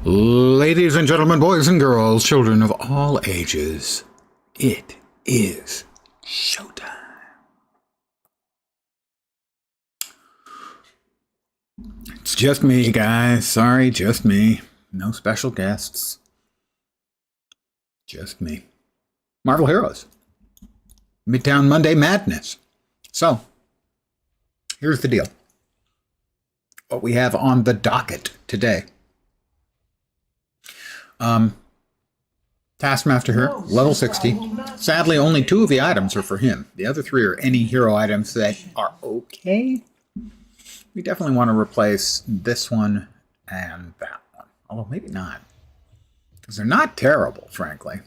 Ladies and gentlemen, boys and girls, children of all ages, it is showtime. It's just me, guys. Sorry, just me. No special guests. Just me. Marvel Heroes. Midtown Monday Madness. So, here's the deal. What we have on the docket today. Taskmaster here, level 60. Sadly, only 2 of the items are for him. The other 3 are any hero items that are okay. We definitely want to replace this one and that one. Although maybe not. Because they're not terrible, frankly.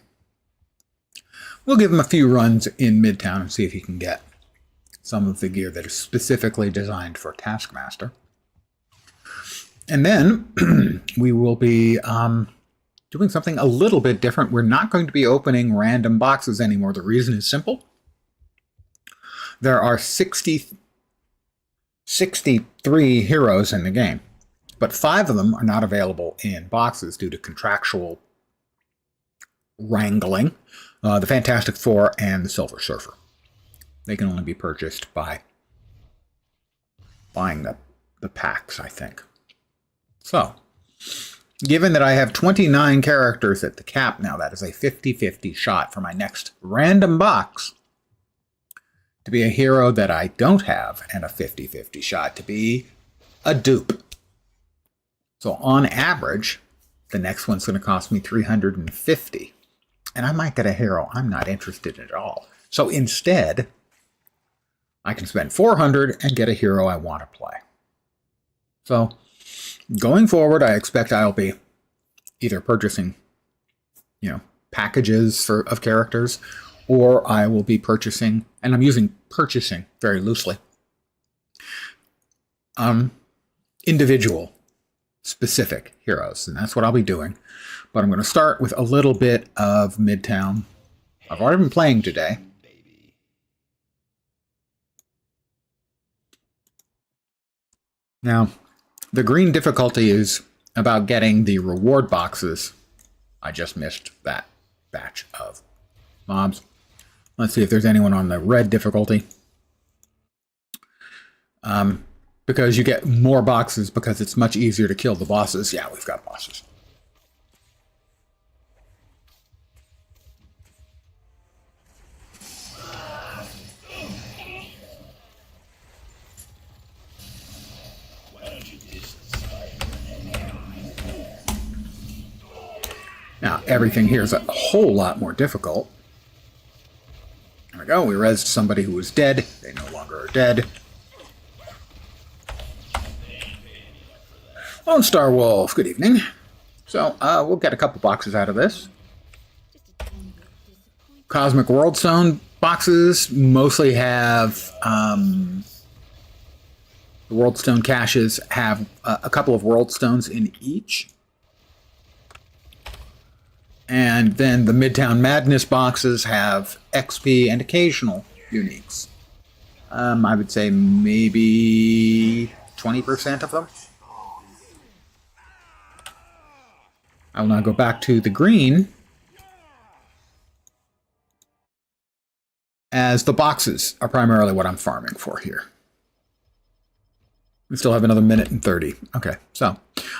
We'll give him a few runs in Midtown and see if he can get some of the gear that is specifically designed for Taskmaster. And then we will be doing something a little bit different. We're not going to be opening random boxes anymore. The reason is simple. There are 63 heroes in the game, but 5 of them are not available in boxes due to contractual wrangling. The Fantastic Four and the Silver Surfer. They can only be purchased by buying the packs, I think. So, given that I have 29 characters at the cap now, that is a 50-50 shot for my next random box to be a hero that I don't have, and a 50-50 shot to be a dupe. So on average, the next one's going to cost me $350. And I might get a hero I'm not interested in at all. So instead, I can spend $400 and get a hero I want to play. So going forward, I expect I'll be either purchasing, packages of characters, or I will be purchasing, and I'm using purchasing very loosely, individual specific heroes, and that's what I'll be doing. But I'm going to start with a little bit of Midtown. I've already been playing today. Now, the green difficulty is about getting the reward boxes. I just missed that batch of mobs. Let's see if there's anyone on the red difficulty. Because you get more boxes because it's much easier to kill the bosses. Yeah, we've got bosses. Now, everything here is a whole lot more difficult. There we go. We rezzed somebody who was dead. They no longer are dead. Lone Star Wolf, good evening. So, we'll get a couple boxes out of this. Cosmic World Stone boxes mostly have... the World Stone caches have a couple of World Stones in each. And then the Midtown Madness boxes have XP and occasional uniques. I would say maybe 20% of them. I will now go back to the green, as the boxes are primarily what I'm farming for here. We still have another minute and 30. Okay, so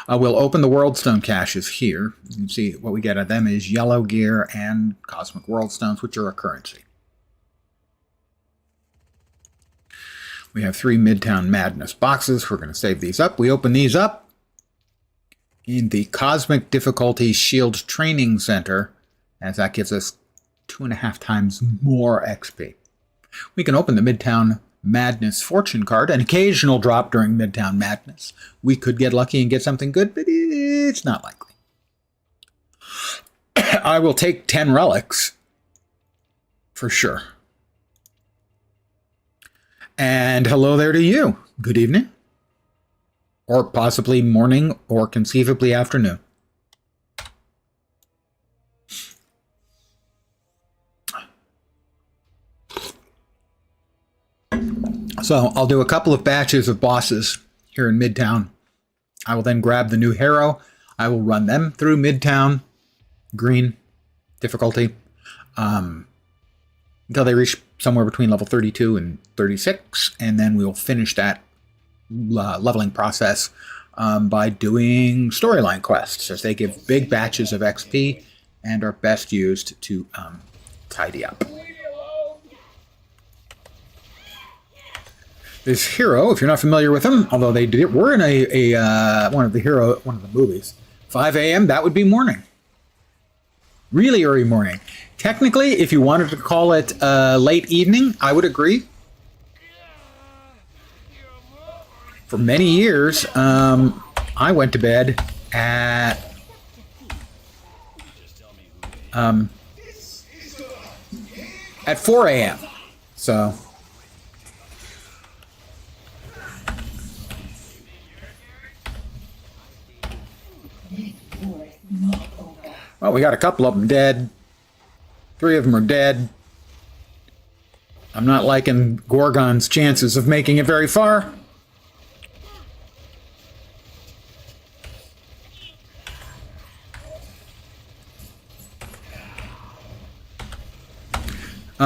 we'll open the World Stone caches here. You can see what we get at them is yellow gear and Cosmic World Stones, which are a currency. We have 3 Midtown Madness boxes. We're going to save these up. We open these up in the Cosmic Difficulty Shield Training Center, as that gives us 2.5 times more XP. We can open the Midtown Madness Fortune card, an occasional drop during Midtown Madness. We could get lucky and get something good, but it's not likely. I will take 10 relics, for sure. And hello there to you. Good evening. Or possibly morning, or conceivably afternoon. So I'll do a couple of batches of bosses here in Midtown. I will then grab the new hero. I will run them through Midtown, green difficulty, until they reach somewhere between level 32 and 36, and then we'll finish that leveling process by doing storyline quests, as they give big batches of XP and are best used to tidy up. This hero, if you're not familiar with him, although they were in one of the movies, 5 a.m. that would be morning, really early morning. Technically, if you wanted to call it late evening, I would agree. For many years, I went to bed at 4 a.m. So. Well, we got a couple of them dead. 3 of them are dead. I'm not liking Gorgon's chances of making it very far.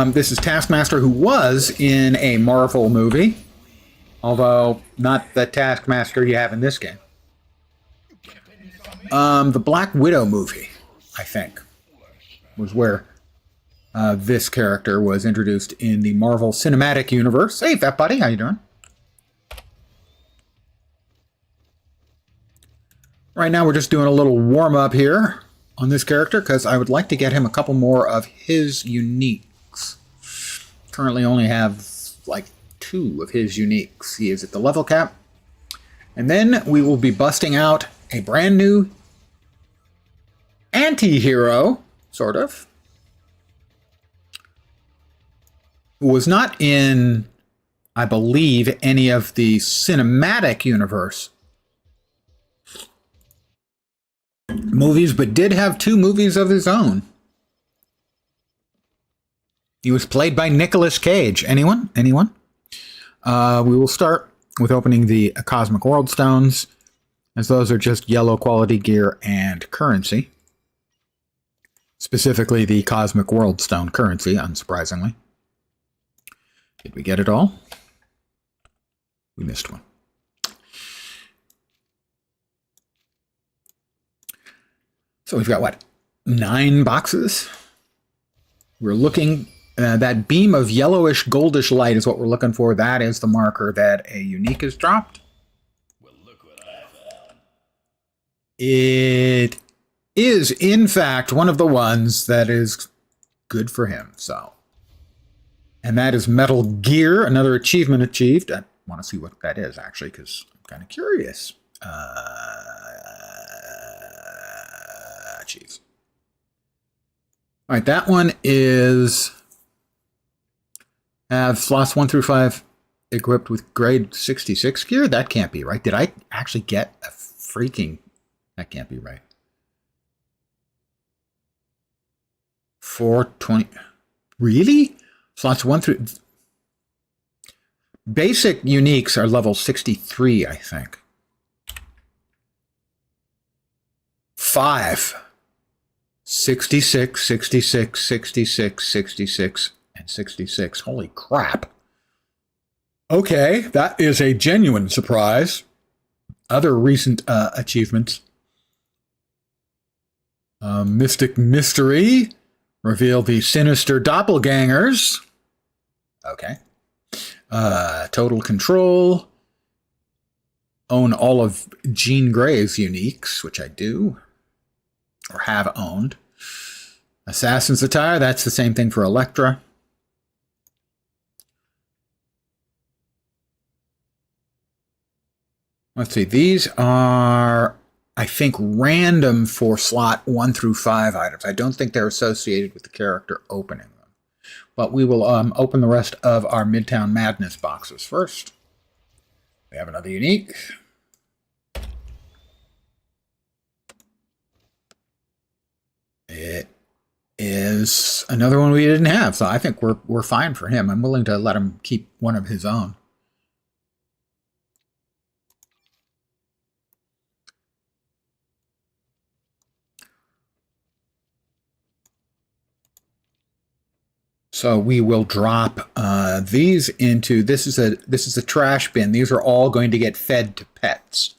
This is Taskmaster, who was in a Marvel movie, although not the Taskmaster you have in this game. The Black Widow movie, I think, was where this character was introduced in the Marvel Cinematic Universe. Hey, Fat Buddy, how you doing? Right now we're just doing a little warm-up here on this character, because I would like to get him a couple more of his uniques. Currently only have like 2 of his uniques. He is at the level cap. And then we will be busting out a brand new anti-hero, sort of, who was not in, I believe, any of the cinematic universe movies, but did have 2 movies of his own. He was played by Nicolas Cage. Anyone? Anyone? We will start with opening the Cosmic World Stones, as those are just yellow quality gear and currency. Specifically the Cosmic World Stone currency, unsurprisingly. Did we get it all? We missed one. So we've got, what, 9 boxes? We're looking, that beam of yellowish, goldish light is what we're looking for. That is the marker that a unique is dropped. Well, look what I found. It is, in fact, one of the ones that is good for him, so. And that is Metal Gear, another achievement achieved. I want to see what that is, actually, because I'm kind of curious. Jeez. All right, that one is have slots 1 through 5 equipped with grade 66 gear. That can't be right. Did I actually get a freaking... That can't be right. 420... Really? Slots 1 through... Basic uniques are level 63, I think. 5. 66, 66, 66, 66, and 66. Holy crap. Okay, that is a genuine surprise. Other recent achievements. Mystic Mystery. Reveal the sinister doppelgangers. Okay. Total Control. Own all of Jean Grey's uniques, which I do. Or have owned. Assassin's Attire, that's the same thing for Elektra. Let's see, these are, I think, random for slot 1 through 5 items. I don't think they're associated with the character opening them. But we will open the rest of our Midtown Madness boxes first. We have another unique. It is another one we didn't have, so I think we're fine for him. I'm willing to let him keep one of his own. So we will drop these into this is a trash bin. These are all going to get fed to pets.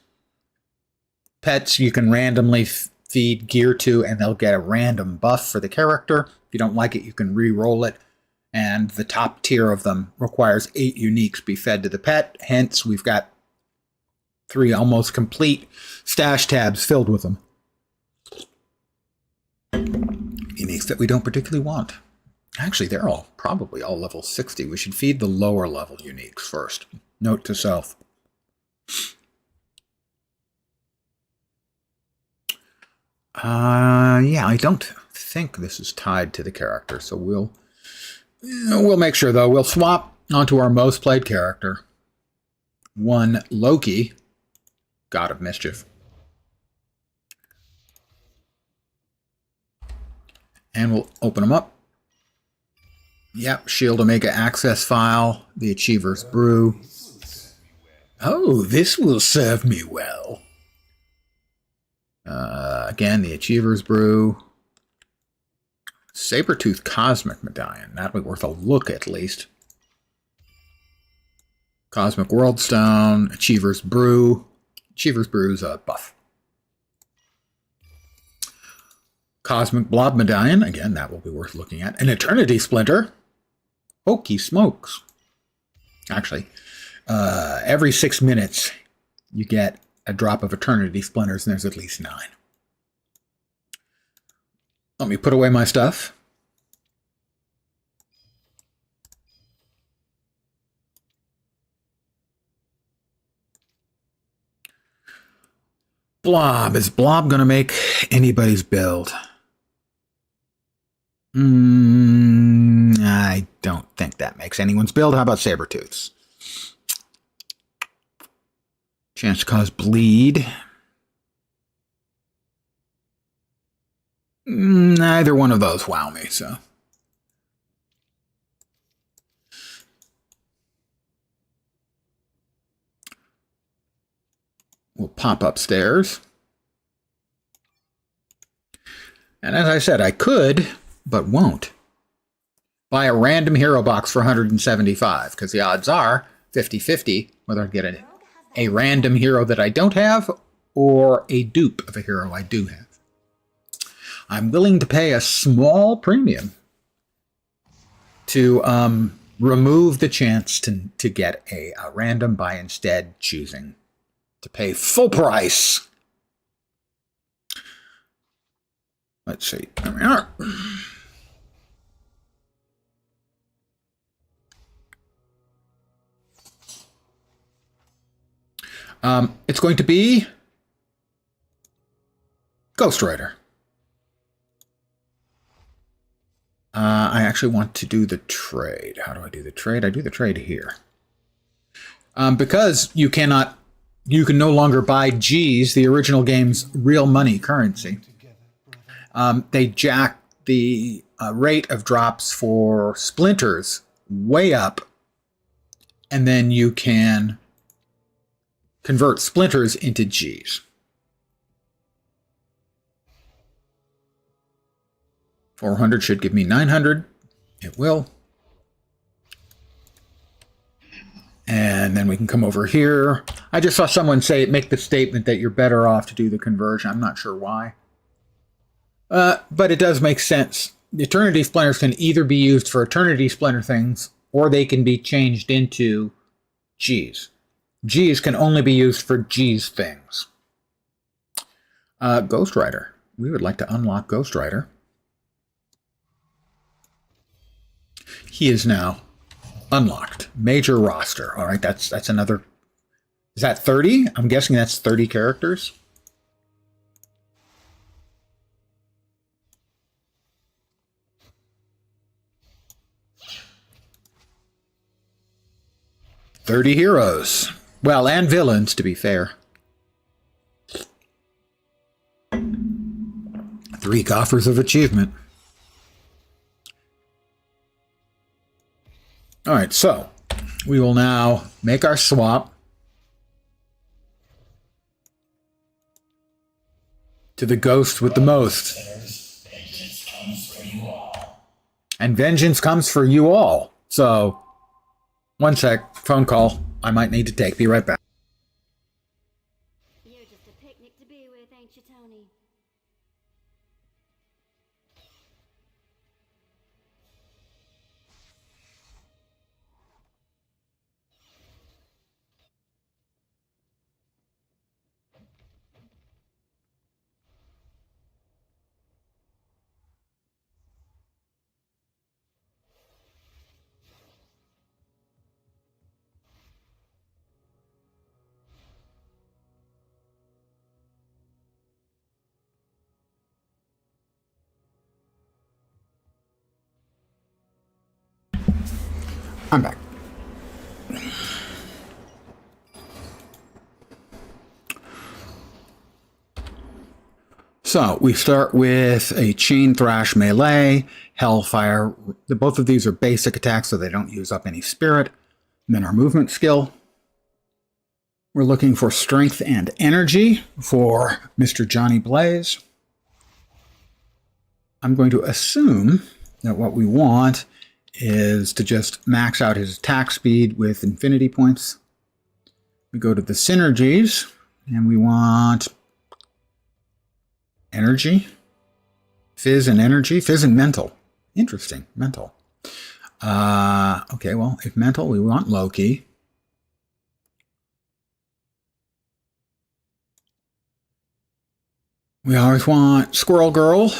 Pets you can randomly feed gear to, and they'll get a random buff for the character. If you don't like it, you can re-roll it. And the top tier of them requires 8 uniques be fed to the pet. Hence, we've got 3 almost complete stash tabs filled with them. Uniques that we don't particularly want. Actually, they're probably all level 60. We should feed the lower level uniques first. Note to self. Yeah, I don't think this is tied to the character, so we'll make sure, though. We'll swap onto our most played character. One Loki, God of Mischief. And we'll open them up. Yep, Shield Omega access file, the Achiever's Brew. Oh, this will serve me well. Again, the Achiever's Brew. Sabertooth Cosmic Medallion. That'll be worth a look at least. Cosmic World Stone, Achiever's Brew. Achiever's Brew's a buff. Cosmic Blob Medallion. Again, that will be worth looking at. An Eternity Splinter. Hokey smokes. Actually, every 6 minutes, you get a drop of Eternity Splinters, and there's at least 9. Let me put away my stuff. Blob. Is Blob going to make anybody's build? I don't think that makes anyone's build. How about Sabertooth's? Chance to cause bleed. Neither one of those wow me, so. We'll pop upstairs. And as I said, I could, but won't, buy a random hero box for 175, because the odds are 50-50 whether I get a random hero that I don't have or a dupe of a hero I do have. I'm willing to pay a small premium to remove the chance to get a random by instead choosing to pay full price. Let's see. There we are. It's going to be Ghost Rider. I actually want to do the trade. How do I do the trade? I do the trade here. Because you can no longer buy G's, the original game's real money currency. They jack the rate of drops for splinters way up, and then you can convert splinters into G's. 400 should give me 900. It will. And then we can come over here. I just saw someone make the statement that you're better off to do the conversion. I'm not sure why. But it does make sense. The Eternity Splinters can either be used for Eternity Splinter things, or they can be changed into G's. G's can only be used for G's things. Ghost Rider. We would like to unlock Ghost Rider. He is now unlocked. Major roster. All right, that's another. Is that 30? I'm guessing that's 30 characters. $30 heroes. Well, and villains, to be fair. 3 coffers of achievement. All right, so we will now make our swap to the ghost with the most. And vengeance comes for you all. So, one sec, phone call I might need to take. Be right back. You're just a picnic to be with, ain't you, Tony? I'm back. So we start with a chain thrash melee, hellfire. Both of these are basic attacks, so they don't use up any spirit. And then our movement skill. We're looking for strength and energy for Mr. Johnny Blaze. I'm going to assume that what we want is to just max out his attack speed with infinity points. We go to the synergies, and we want energy, fizz and energy, fizz and mental. Interesting, mental. Okay, well, if mental, we want Loki. We always want Squirrel Girl.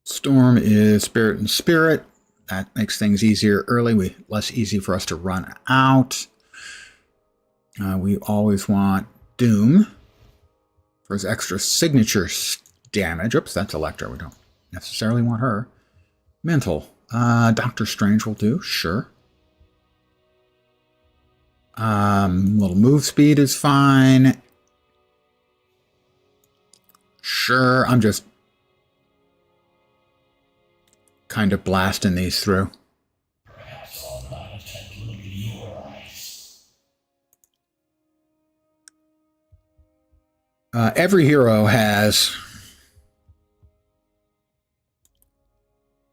Storm is spirit and spirit. That makes things easier early, less easy for us to run out. We always want Doom for his extra signature damage. Oops, that's Elektra. We don't necessarily want her. Mental. Doctor Strange will do, sure. Little move speed is fine. Sure, I'm just kind of blasting these through. Perhaps I'll not attempt to look in your eyes. Every hero has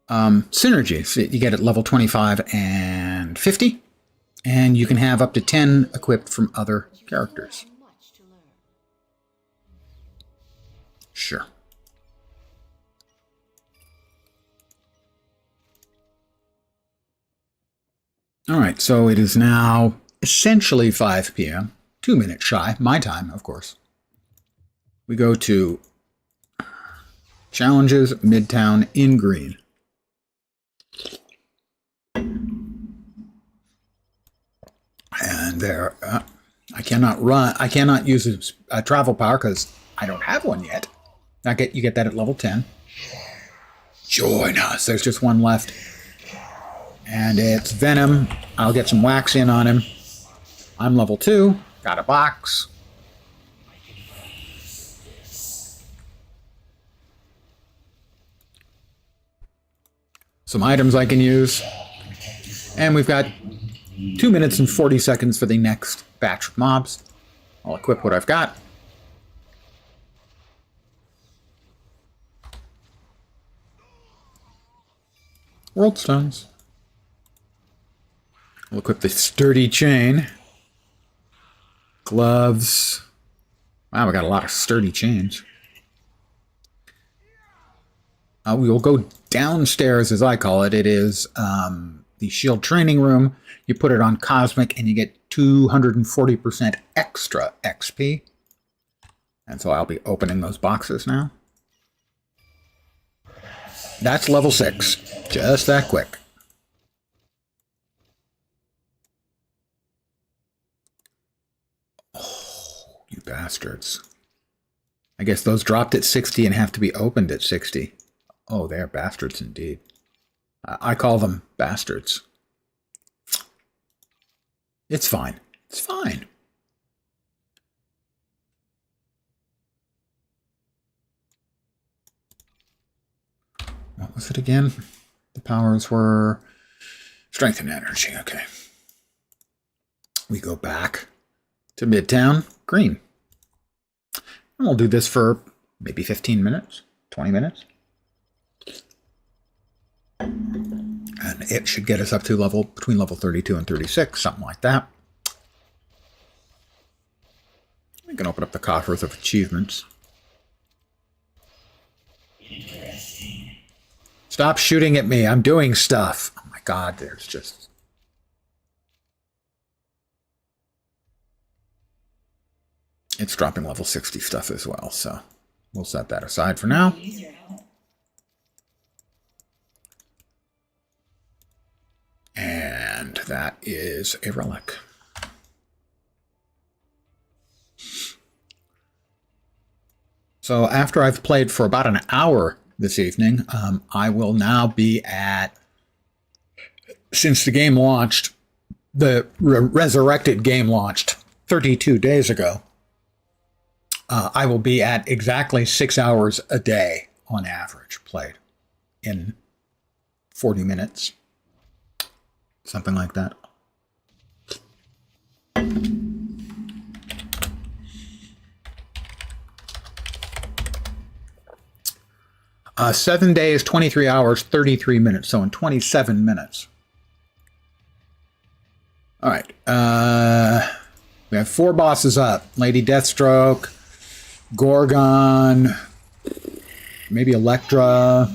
synergies. You get at level 25 and 50, and you can have up to 10 equipped from other characters. Much to learn. Sure. All right, so it is now essentially 5 p.m., 2 minutes shy, my time, of course. We go to Challenges, Midtown, in green. And there, I cannot use a travel power because I don't have one yet. You get that at level 10. Join us. There's just one left. And it's Venom. I'll get some wax in on him. I'm level 2. Got a box. Some items I can use. And we've got 2 minutes and 40 seconds for the next batch of mobs. I'll equip what I've got. World Stones. We'll equip the sturdy chain. Gloves. Wow, we got a lot of sturdy chains. We will go downstairs, as I call it. It is the shield training room. You put it on Cosmic and you get 240% extra XP. And so I'll be opening those boxes now. That's level 6. Just that quick. Oh, you bastards. I guess those dropped at 60 and have to be opened at 60. Oh, they're bastards indeed. I call them bastards. It's fine. It's fine. What was it again? The powers were strength and energy. Okay. We go back to Midtown, green. And we'll do this for maybe 15 minutes, 20 minutes. And it should get us up to between level 32 and 36, something like that. We can open up the coffers of achievements. Interesting. Stop shooting at me. I'm doing stuff. Oh my god, there's just... It's dropping level 60 stuff as well, so we'll set that aside for now. And that is a relic. So after I've played for about an hour this evening, I will now be at, since the game launched, the resurrected game launched 32 days ago, I will be at exactly 6 hours a day on average played in 40 minutes. Something like that. 7 days, 23 hours, 33 minutes. So in 27 minutes. All right. We have 4 bosses up. Lady Deathstroke, Gorgon, maybe Elektra.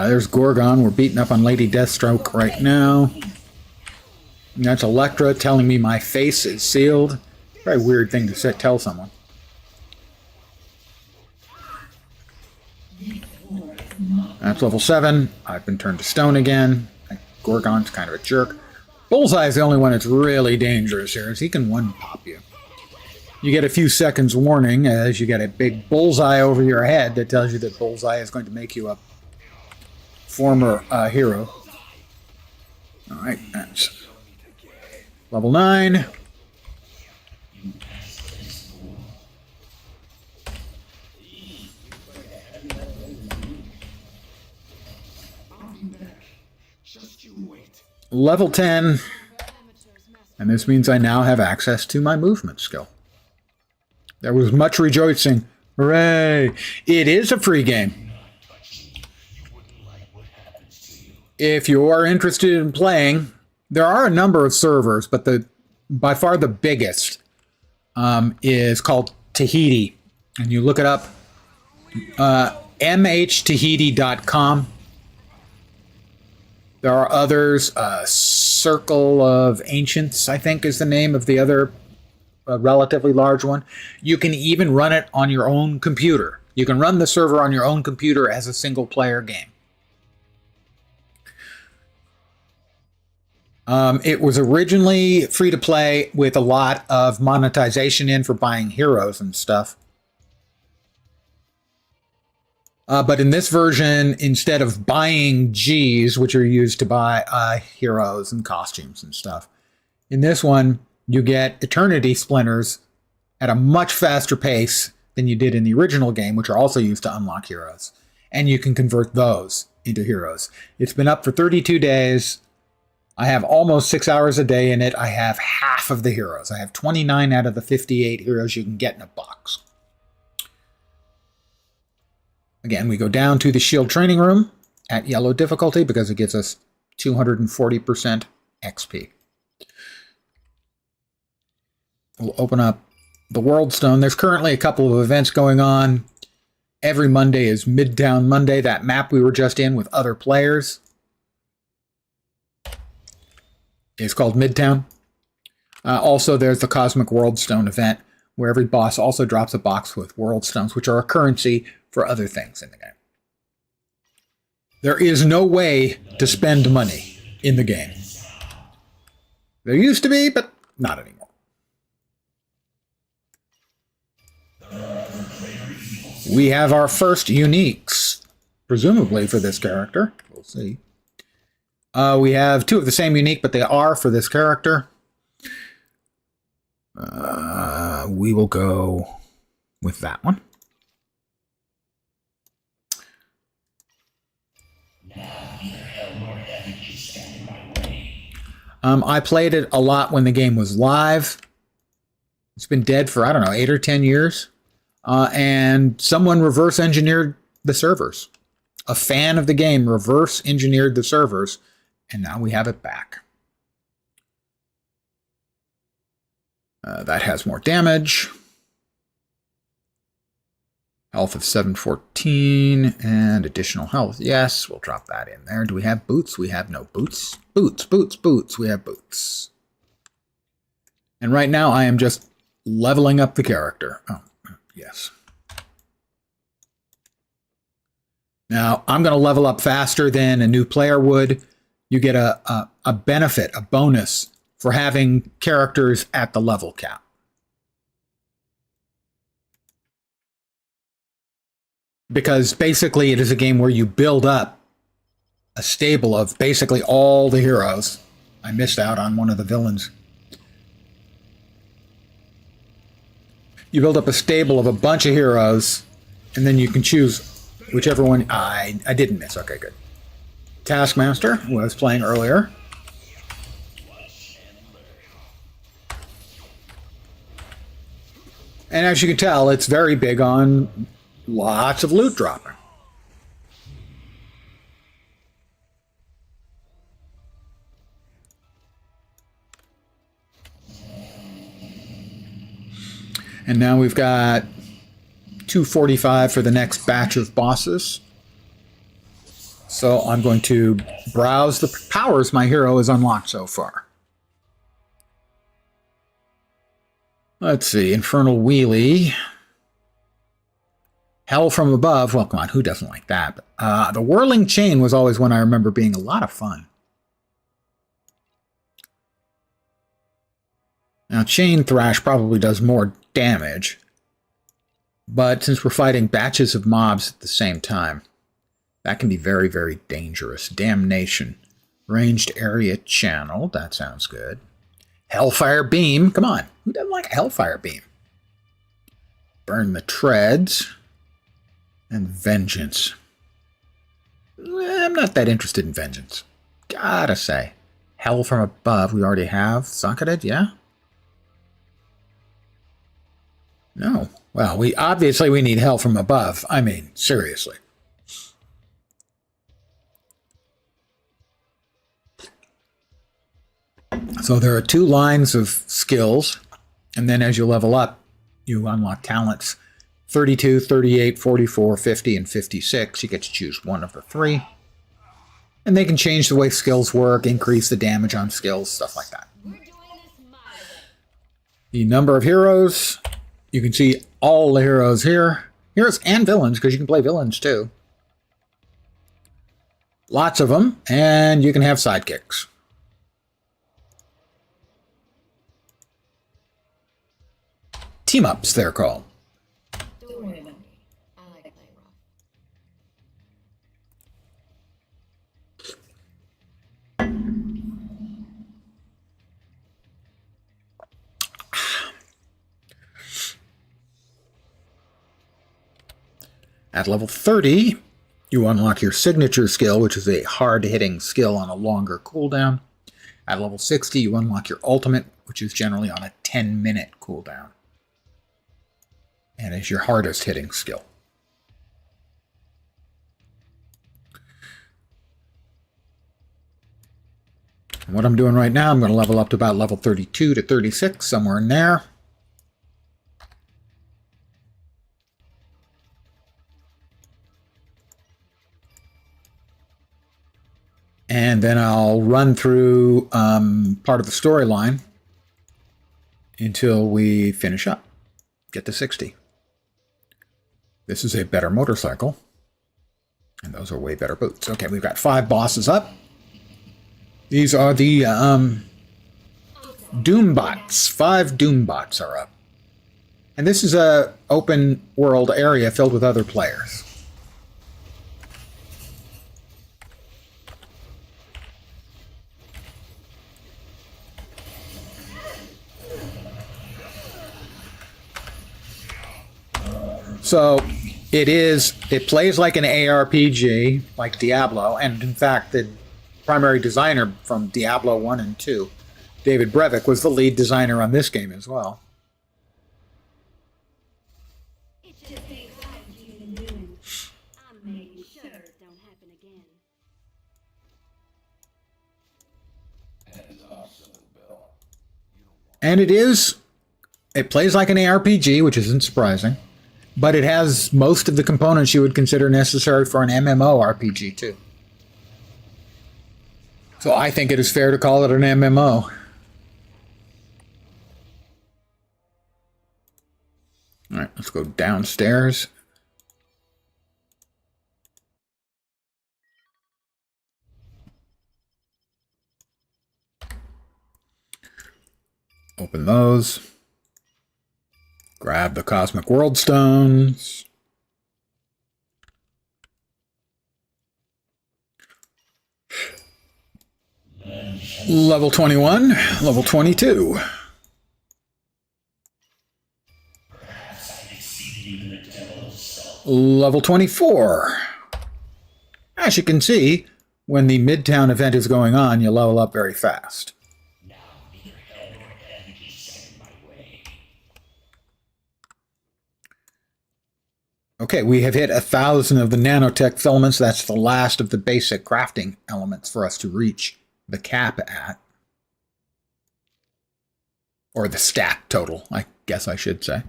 There's Gorgon. We're beating up on Lady Deathstroke right now. And that's Elektra telling me my face is sealed. Very weird thing to tell someone. That's level 7. I've been turned to stone again. Gorgon's kind of a jerk. Bullseye is the only one that's really dangerous here, as he can one-pop you. You get a few seconds warning as you get a big bullseye over your head that tells you that Bullseye is going to make you a former hero. Alright, that's level 9. Level 10. And this means I now have access to my movement skill. There was much rejoicing. Hooray! It is a free game. If you are interested in playing, there are a number of servers, but by far the biggest is called Tahiti. And you look it up, mhtahiti.com. There are others. Circle of Ancients, I think, is the name of the other relatively large one. You can even run it on your own computer. You can run the server on your own computer as a single-player game. It was originally free-to-play with a lot of monetization in for buying heroes and stuff. But in this version, instead of buying Gs, which are used to buy heroes and costumes and stuff, in this one, you get Eternity Splinters at a much faster pace than you did in the original game, which are also used to unlock heroes. And you can convert those into heroes. It's been up for 32 days. I have almost 6 hours a day in it. I have half of the heroes. I have 29 out of the 58 heroes you can get in a box. Again, we go down to the shield training room at yellow difficulty because it gives us 240% XP. We'll open up the World Stone. There's currently a couple of events going on. Every Monday is Midtown Monday, that map we were just in with other players. It's called Midtown. Also, there's the Cosmic World Stone event, where every boss also drops a box with World Stones, which are a currency for other things in the game. There is no way to spend money in the game. There used to be, but not anymore. We have our first uniques, presumably for this character. We'll see. We have 2 of the same unique, but they are for this character. We will go with that one. Now neither hell nor heaven can stand in my way. I played it a lot when the game was live. It's been dead for, I don't know, 8 or 10 years. And someone reverse engineered the servers. A fan of the game reverse engineered the servers, and now we have it back. That has more damage. Health of 714 and additional health. Yes, we'll drop that in there. Do we have boots? We have no boots. Boots, boots, boots. We have boots. And right now I am just leveling up the character. Oh, yes. Now I'm going to level up faster than a new player would. You get a benefit, a bonus for having characters at the level cap. Because basically it is a game where you build up a stable of basically all the heroes. I missed out on one of the villains. You build up a stable of a bunch of heroes, and then you can choose whichever one. I didn't miss. Okay, good. Taskmaster, who I was playing earlier. And as you can tell, it's very big on lots of loot dropping. And now we've got 245 for the next batch of bosses. So I'm going to browse the powers my hero has unlocked so far. Let's see, Infernal Wheelie. Hell from Above. Well, come on, who doesn't like that? The Whirling Chain was always one I remember being a lot of fun. Now, Chain Thrash probably does more damage, but since we're fighting batches of mobs at the same time, that can be very, very dangerous. Damnation. Ranged Area Channel. That sounds good. Hellfire Beam. Come on, who doesn't like a Hellfire Beam? Burn the Treads. And Vengeance. I'm not that interested in Vengeance. Gotta say. Hell from Above, we already have. Socketed, yeah? No. Well, we need Hell from Above. I mean, seriously. So there are 2 lines of skills, and then as you level up, you unlock talents. 32, 38, 44, 50, and 56. You get to choose one of the 3. And they can change the way skills work, increase the damage on skills, stuff like that. The number of heroes. You can see all the heroes here. Heroes and villains, because you can play villains too. Lots of them, and you can have sidekicks. Team-ups, they're called. Don't worry about me. I like to play rough. At level 30, you unlock your signature skill, which is a hard-hitting skill on a longer cooldown. At level 60, you unlock your ultimate, which is generally on a 10-minute cooldown. And is your hardest hitting skill. And what I'm doing right now, I'm going to level up to about level 32 to 36, somewhere in there. And then I'll run through part of the storyline until we finish up. Get to 60. This is a better motorcycle. And those are way better boots. Okay, we've got 5 bosses up. These are the Doombots. 5 Doombots are up. And this is a open world area filled with other players. So it plays like an ARPG, like Diablo, and in fact, the primary designer from Diablo 1 and 2. David Brevik was the lead designer on this game as well. It just ain't right you been doing. I'm making sure it don't happen again. And it plays like an ARPG, which isn't surprising, but it has most of the components you would consider necessary for an MMORPG too. So I think it is fair to call it an MMO. All right, let's go downstairs. Open those. Grab the Cosmic World Stones. Level 21, level 22. Level 24. As you can see, when the Midtown event is going on, you level up very fast. Okay, we have hit 1,000 of the nanotech filaments. That's the last of the basic crafting elements for us to reach the cap at. Or the stat total, I guess I should say.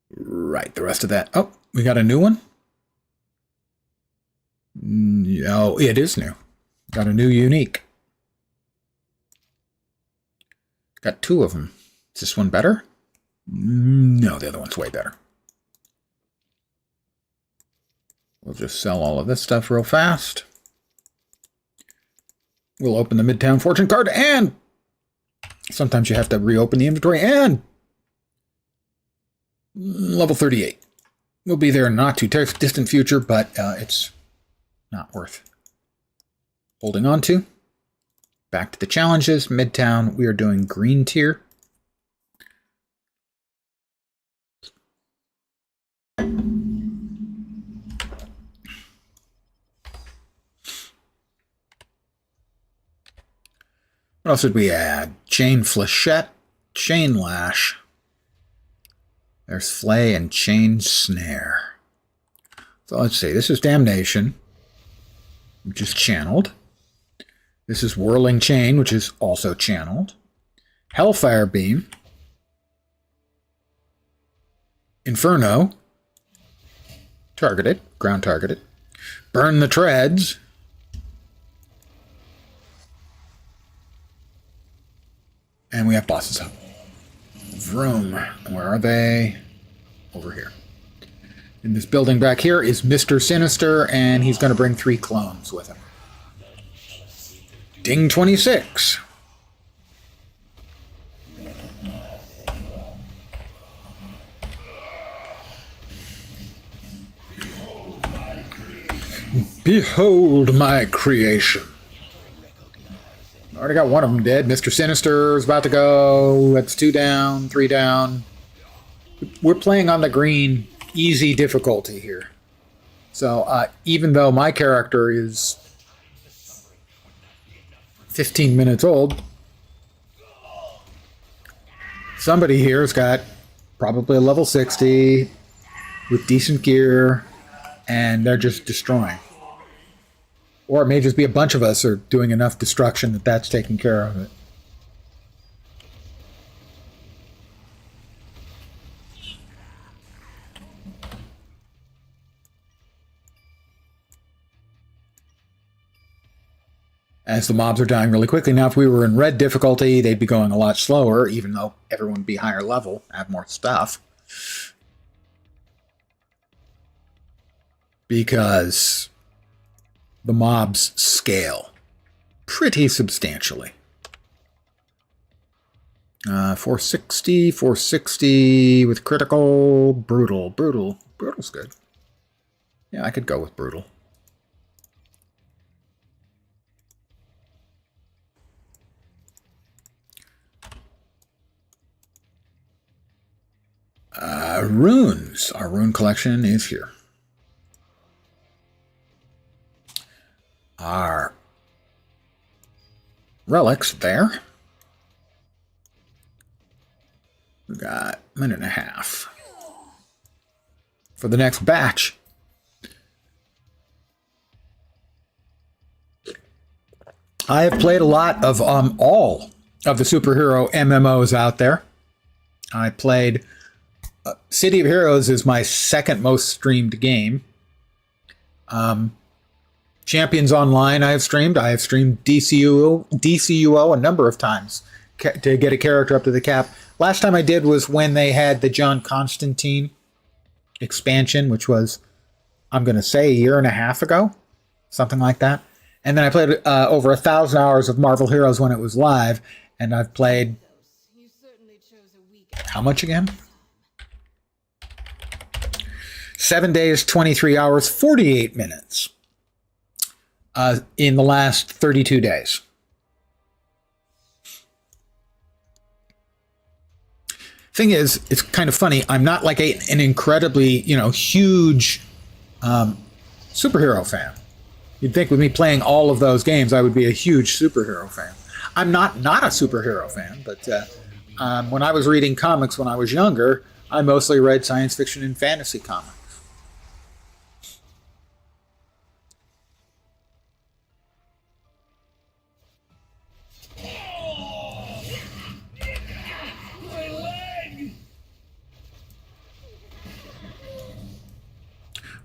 Right, the rest of that. Oh, we got a new one? Oh, it is new. Got a new unique. Got 2 of them. Is this one better? No, the other one's way better. We'll just sell all of this stuff real fast. We'll open the Midtown Fortune card, and sometimes you have to reopen the inventory, and level 38. We'll be there in a not too distant future, but it's not worth holding on to. Back to the challenges. Midtown, we are doing green tier. What else did we add? Chain Flechette, Chain Lash. There's Flay and Chain Snare. So let's see. This is Damnation, which is channeled. This is Whirling Chain, which is also channeled. Hellfire Beam. Inferno. Targeted. Ground targeted. Burn the Treads. And we have bosses up. Vroom. Where are they? Over here. In this building back here is Mr. Sinister, and he's going to bring 3 clones with him. Ding 26. Behold my creation. Already got one of them dead. Mr. Sinister is about to go. That's 2 down, 3 down. We're playing on the green, easy difficulty here. So even though my character is 15 minutes old, somebody here has got probably a level 60 with decent gear, and they're just destroying. Or it may just be a bunch of us are doing enough destruction that that's taking care of it. As the mobs are dying really quickly. Now, if we were in red difficulty, they'd be going a lot slower, even though everyone would be higher level, have more stuff. Because the mobs scale pretty substantially. 460 with critical, brutal. Brutal's good. Yeah, I could go with brutal. Runes. Our rune collection is here. our relics there. We got a minute and a half for the next batch. I have played a lot of all of the superhero MMOs out there. I played City of Heroes is my second most streamed game. Champions Online I have streamed. I have streamed DCUO a number of times to get a character up to the cap. Last time I did was when they had the John Constantine expansion, which was, I'm going to say, a year and a half ago, something like that. And then I played over 1,000 hours of Marvel Heroes when it was live, and I've played, how much again? 7 days, 23 hours, 48 minutes in the last 32 days. Thing is, it's kind of funny. I'm not like an incredibly, huge superhero fan. You'd think with me playing all of those games, I would be a huge superhero fan. I'm not a superhero fan, but when I was reading comics when I was younger, I mostly read science fiction and fantasy comics.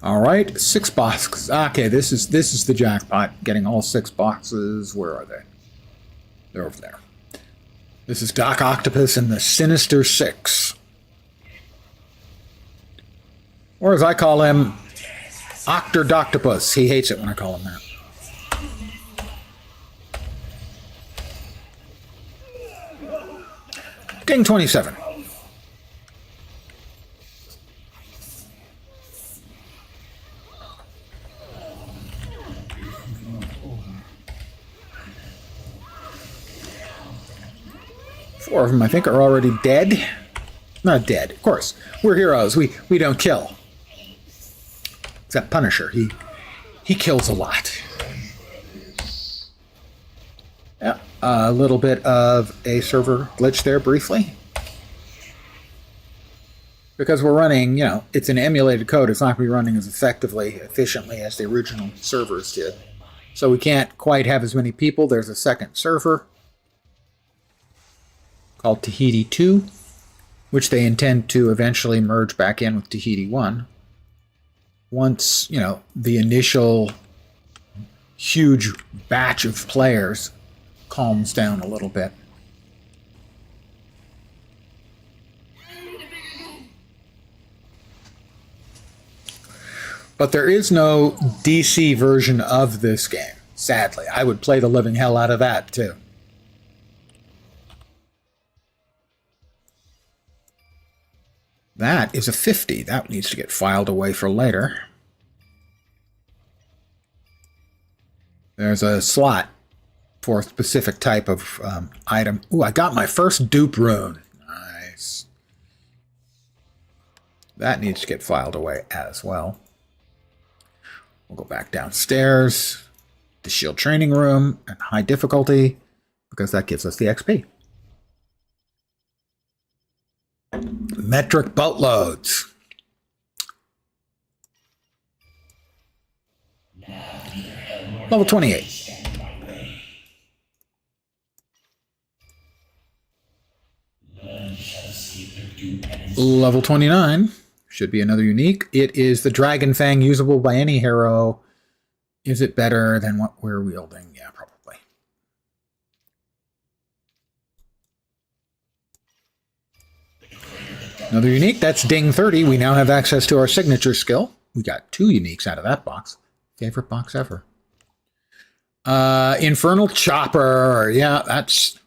All right, 6 boxes. Okay, this is the jackpot. Getting all 6 boxes. Where are they? They're over there. This is Doc Octopus and the Sinister Six. Or as I call him, Octodoctopus. He hates it when I call him that. Ding 27. Four of them, I think, are already dead. Not dead, of course. We're heroes. We don't kill. Except Punisher. He kills a lot. Yeah, a little bit of a server glitch there briefly. Because we're running, it's an emulated code. It's not going to be running as effectively, efficiently as the original servers did. So we can't quite have as many people. There's a second server called Tahiti 2, which they intend to eventually merge back in with Tahiti 1. Once, the initial huge batch of players calms down a little bit. But there is no DC version of this game, sadly. I would play the living hell out of that, too. That is a 50. That needs to get filed away for later. There's a slot for a specific type of item. Ooh, I got my first dupe rune. Nice. That needs to get filed away as well. We'll go back downstairs. The shield training room at high difficulty, because that gives us the XP. Metric boatloads. Level 28. Level 29. Should be another unique. It is the Dragon Fang, usable by any hero. Is it better than what we're wielding? Yeah, probably. Another unique, that's Ding 30. We now have access to our signature skill. We got 2 uniques out of that box. Favorite box ever. Infernal Chopper. Yeah, that's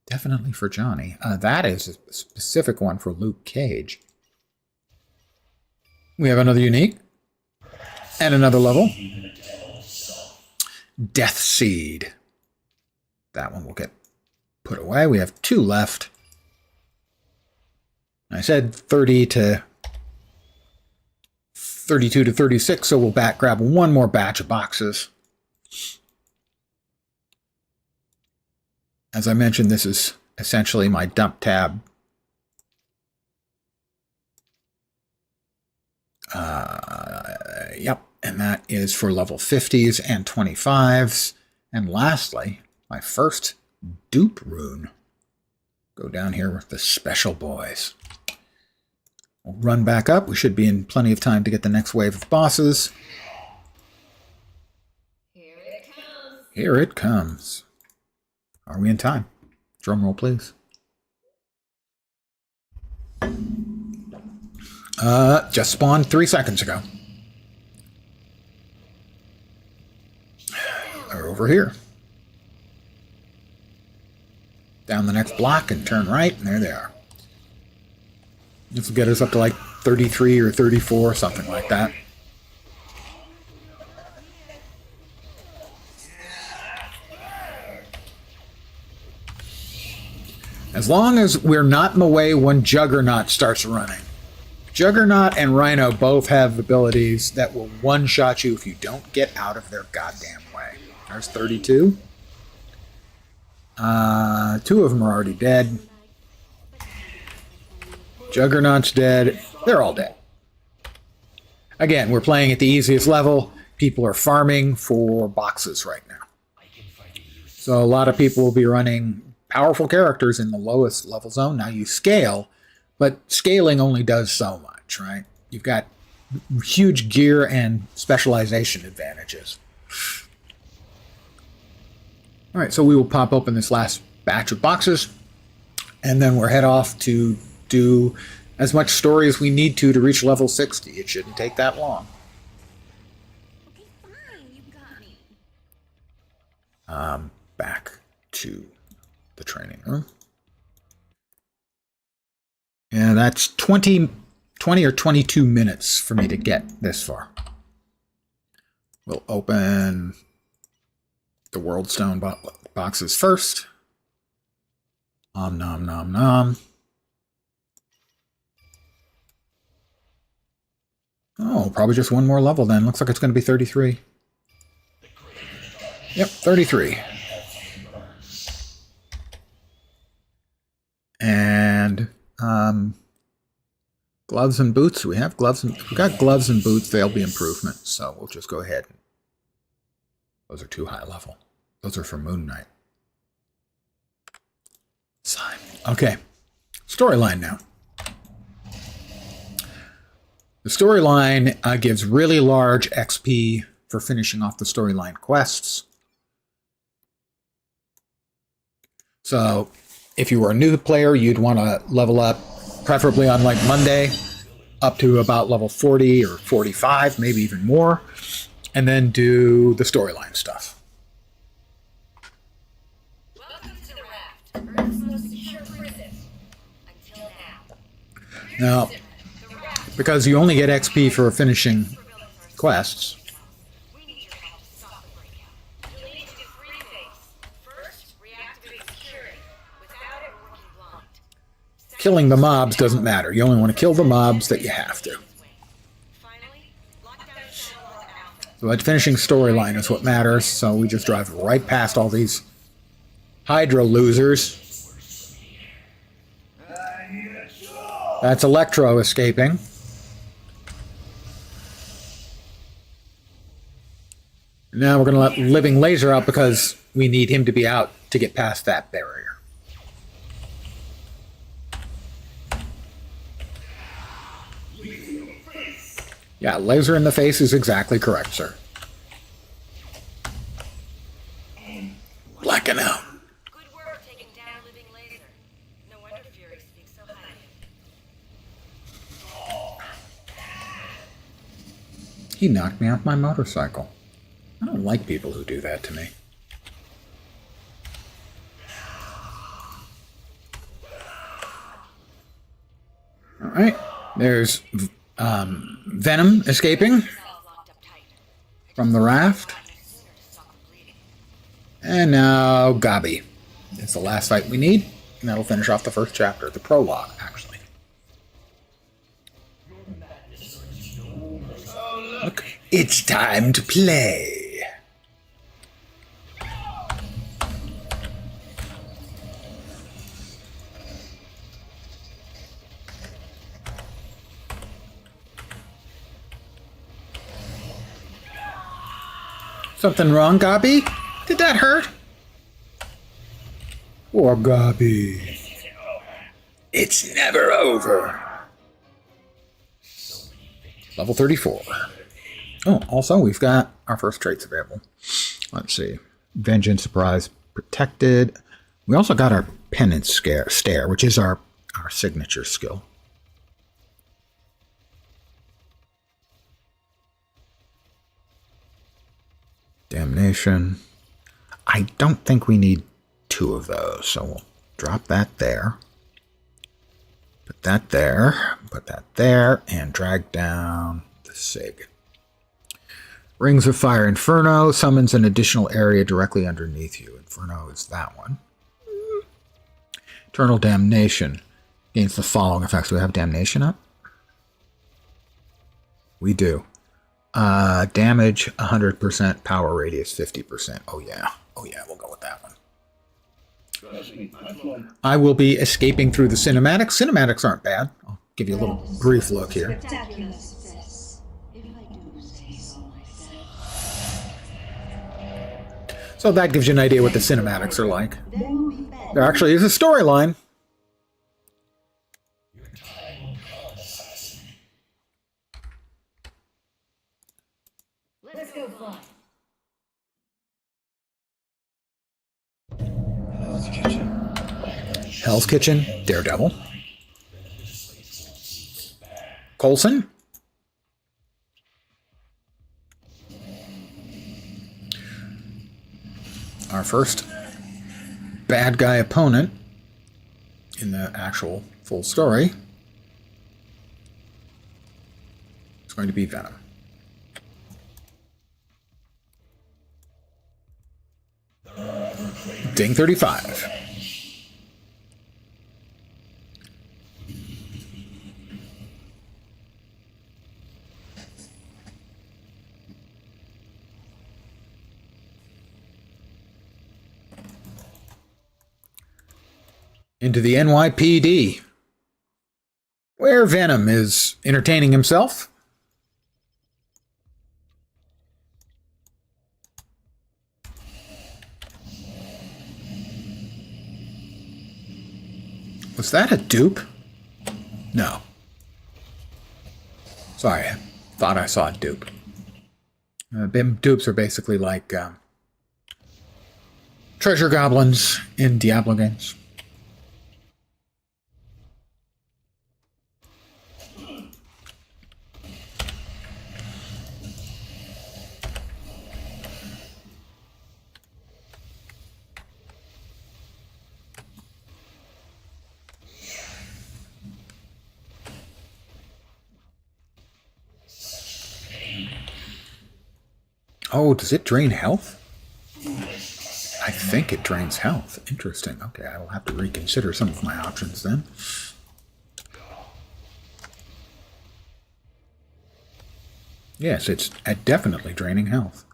definitely for Johnny. That is a specific one for Luke Cage. We have another unique. And another level. Death Seed. That one will get put away. We have 2 left. I said 30 to 32 to 36, so we'll grab one more batch of boxes. As I mentioned, this is essentially my dump tab. Yep, and that is for level 50s and 25s. And lastly, my first dupe rune. Go down here with the special boys. We'll run back up. We should be in plenty of time to get the next wave of bosses. Here it comes. Here it comes. Are we in time? Drum roll, please. Just spawned 3 seconds ago. They're over here. Down the next block and turn right, and there they are. This will get us up to like 33 or 34, something like that. As long as we're not in the way when Juggernaut starts running. Juggernaut and Rhino both have abilities that will one-shot you if you don't get out of their goddamn way. There's 32. 2 of them are already dead. Juggernaut's dead. They're all dead. Again, we're playing at the easiest level. People are farming for boxes right now. So a lot of people will be running powerful characters in the lowest level zone. Now you scale, but scaling only does so much, right? You've got huge gear and specialization advantages. All right, so we will pop open this last batch of boxes, and then we'll head off to do as much story as we need to reach level 60. It shouldn't take that long. Okay, fine, you got me. Back to the training room. Yeah, that's 20 or 22 minutes for me to get this far. We'll open the World Stone boxes first. Nom nom nom nom. Oh, probably just one more level then. Looks like it's going to be 33. Yep, 33. And gloves and boots. We have gloves and we got gloves and boots. They'll be improvements. So we'll just go ahead. Those are too high level. Those are for Moon Knight. Sign. Okay. Storyline now. The storyline gives really large XP for finishing off the storyline quests. So if you were a new player, you'd want to level up, preferably on like Monday, up to about level 40 or 45, maybe even more, and then do the storyline stuff. Welcome to the raft, Earth's most secure prison. Until now. Now, because you only get XP for finishing quests, We need your help to stop the breakout. You'll need to do 3 things. First, reactivate security. Without it, we're working blind. killing the mobs doesn't matter. You only want to kill the mobs that you have to. Finally, lock down the channel on Alpha. So that finishing storyline is what matters, so we just drive right past all these Hydra losers. That's Electro escaping. Now we're going to let Living Laser out because we need him to be out to get past that barrier. Yeah, laser in the face is exactly correct, sir. Blacking out. Good work taking down Living Laser. No wonder Fury speaks so highly. He knocked me off my motorcycle. I don't like people who do that to me. All right, there's Venom escaping from the raft. And now Gabi. It's the last fight we need, and that'll finish off the first chapter, the prologue, actually. Look, it's time to play. Something wrong, Gabi? Did that hurt? Poor Gabi. It's never over. Level 34. Oh, also, we've got our first traits available. Let's see. Vengeance, Surprise, Protected. We also got our Penance Stare, which is our signature skill. Damnation. I don't think we need 2 of those, so we'll drop that there. Put that there, and drag down the Sig. Rings of Fire Inferno summons an additional area directly underneath you. Inferno is that one. Eternal Damnation gains the following effects. Do we have Damnation up? We do. Damage 100%, power radius 50%. Oh yeah, we'll go with that one. I will be escaping through the cinematics. Cinematics aren't bad. I'll give you a little brief look here. Spectacular success, if I do say so myself. So that gives you an idea what the cinematics are like. There will be better. There actually is a storyline. Let's go fly. Hell's Kitchen, Daredevil. Coulson. Our first bad guy opponent in the actual full story is going to be Venom. Ding 35. Into the NYPD, where Venom is entertaining himself. Was that a dupe? No. Sorry, I thought I saw a dupe. Dupes are basically like treasure goblins in Diablo games. Oh, does it drain health? I think it drains health. Interesting. Okay, I will have to reconsider some of my options then. Yes, it's definitely draining health.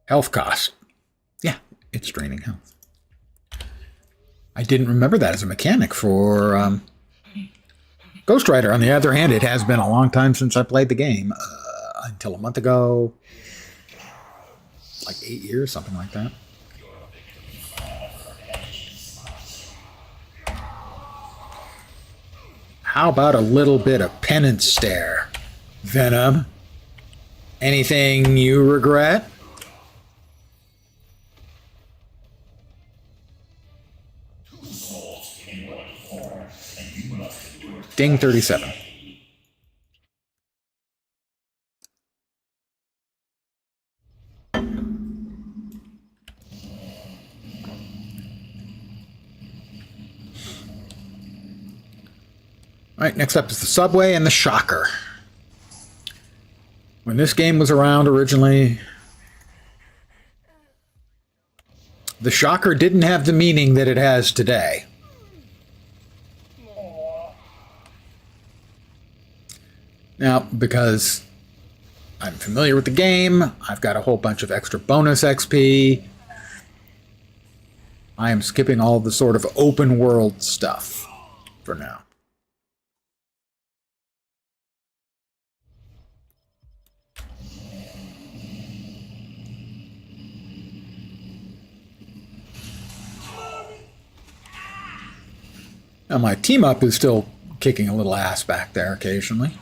Health cost. Yeah, it's draining health. I didn't remember that as a mechanic for Ghost Rider. On the other hand, it has been a long time since I played the game. Until a month ago. Like 8 years, something like that. How about a little bit of Penance Stare, Venom? Anything you regret? Ding 37. All right, next up is the Subway and the Shocker. When this game was around originally, the Shocker didn't have the meaning that it has today. Now, because I'm familiar with the game, I've got a whole bunch of extra bonus XP. I am skipping all the sort of open world stuff for now. Now my team up is still kicking a little ass back there occasionally.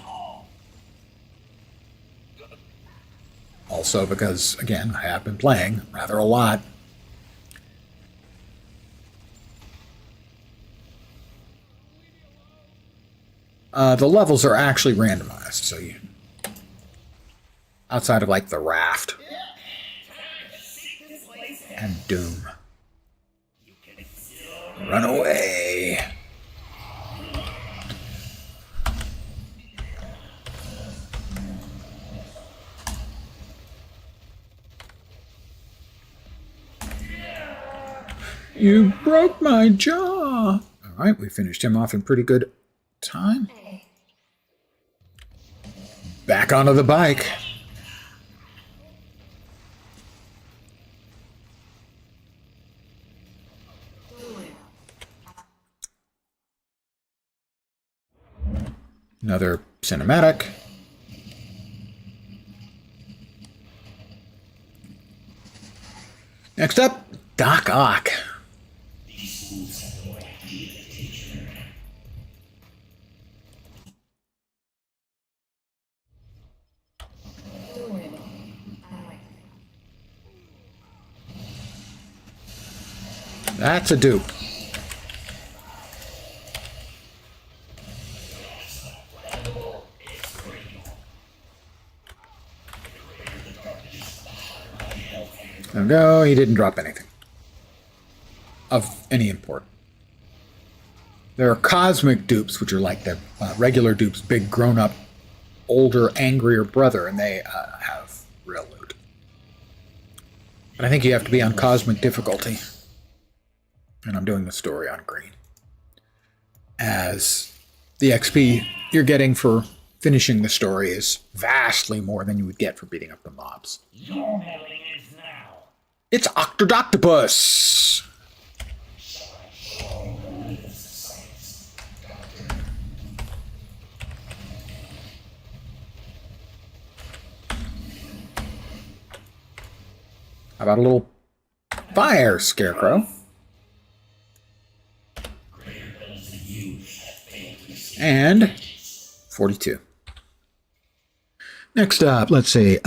Also because, again, I have been playing rather a lot. The levels are actually randomized, so you... outside of, like, the raft. And Doom. Run away! You broke my jaw! Alright, we finished him off in pretty good time. Back onto the bike. Another cinematic. Next up, Doc Ock. That's a dupe. There we go. He didn't drop anything of any import. There are cosmic dupes, which are like the regular dupes, big, grown-up, older, angrier brother, and they have real loot. And I think you have to be on cosmic difficulty. And I'm doing the story on green. As the XP you're getting for finishing the story is vastly more than you would get for beating up the mobs. Your meddling is now. It's Octodoctopus! How about a little fire, Scarecrow? And 42. Next up, let's see,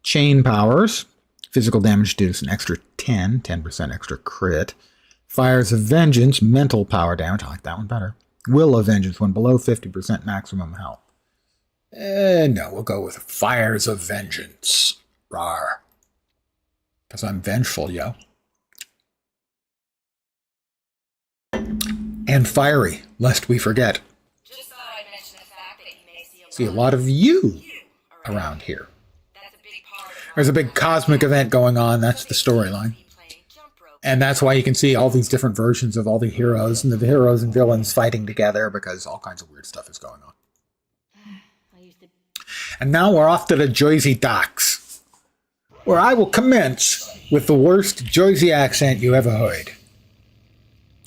chain powers. Physical damage deals an extra 10% extra crit. Fires of Vengeance, mental power damage. I like that one better. Will of Vengeance when below 50% maximum health. No, we'll go with Fires of Vengeance. Rawr. Because I'm vengeful, yo. And fiery, lest we forget. Just thought I'd mention the fact that you may See a lot of you around here. That's a big part of There's a big cosmic event going on. That's the storyline. playing jump rope. And that's why you can see all these different versions of all the heroes and the heroes and villains fighting together because all kinds of weird stuff is going on. I used to. And now we're off to the Jersey docks, where I will commence with the worst Jersey accent you ever heard.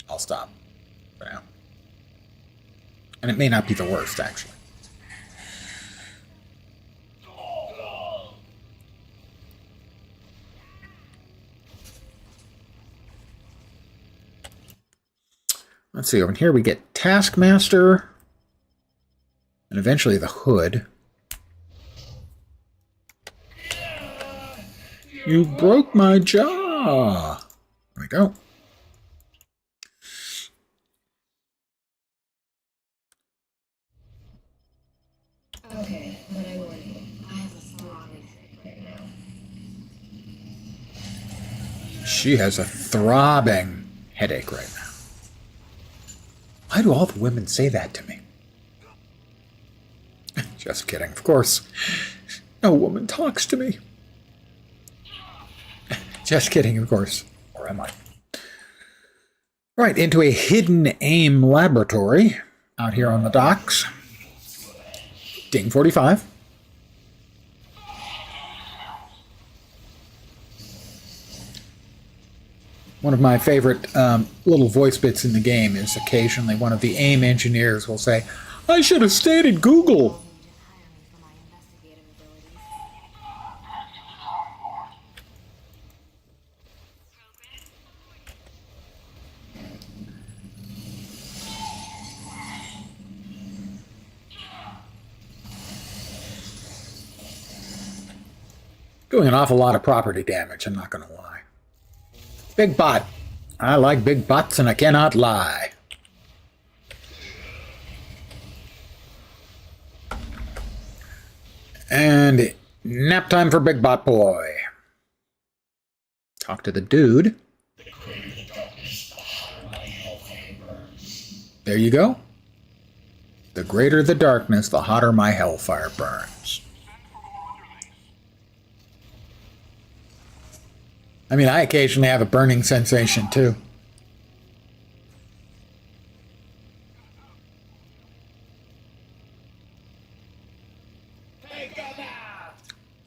I'll stop for now. And it may not be the worst, actually. Let's see, over here we get Taskmaster, and eventually the Hood. You broke my jaw! There we go. Okay, but I warn you, I have a strong headache right now. She has a throbbing headache right now. Why do all the women say that to me? Just kidding, of course. No woman talks to me. Just kidding, of course. Or am I? Right, into a hidden aim laboratory out here on the docks. Ding 45. One of my favorite little voice bits in the game is occasionally one of the AIM engineers will say, I should have stayed at Google. For my investigative abilities. Doing an awful lot of property damage, I'm not going to lie. Big bot. I like big bots and I cannot lie. And nap time for Big Bot Boy. Talk to the dude. The greater the darkness, the hotter my hellfire burns. There you go. The greater the darkness, the hotter my hellfire burns. I mean, I occasionally have a burning sensation, too.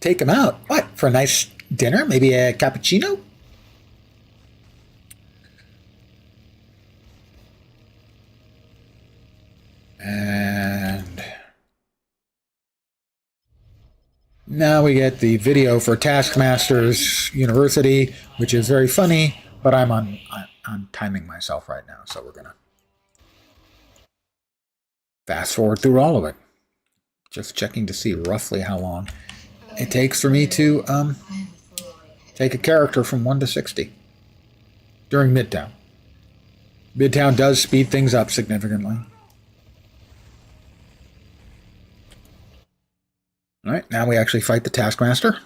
Take him out. What? For a nice dinner? Maybe a cappuccino? And now we get the video for Taskmaster's University, which is very funny, but I'm timing myself right now, so we're gonna fast forward through all of it. Just checking to see roughly how long it takes for me to take a character from 1 to 60 during Midtown. Midtown does speed things up significantly. All right, now we actually fight the Taskmaster.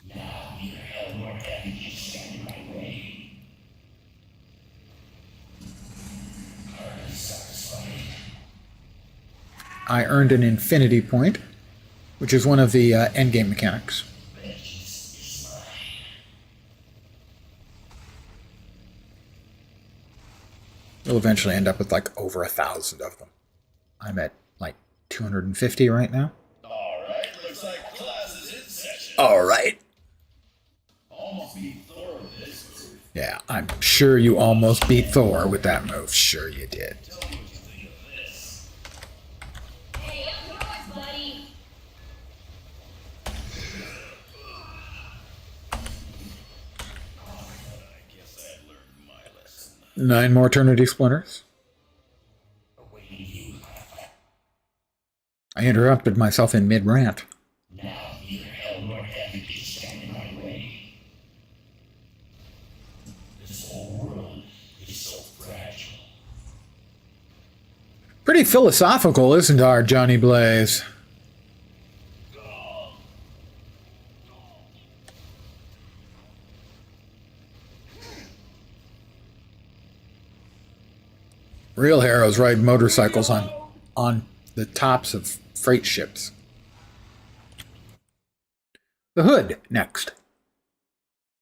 Now neither hell nor heaven can stand in my way. Heart is satisfied. I earned an infinity point, which is one of the endgame mechanics. Vengeance is mine. We'll eventually end up with like over 1,000 of them. I'm at like 250 right now. Alright, looks like class is in session. All right. Almost beat Thor with this. Yeah, I'm sure you almost beat Thor with that move. Sure you did. Tell me what you think of this. Hey, up yours, buddy. I guess I learned my lesson. 9 more Eternity Splinters. Awaiting you. I interrupted myself in mid-rant. Now neither hell nor heaven can stand in my way. This whole world is so fragile. Pretty philosophical, isn't our Johnny Blaze? Real heroes ride motorcycles on the tops of freight ships. The Hood, next.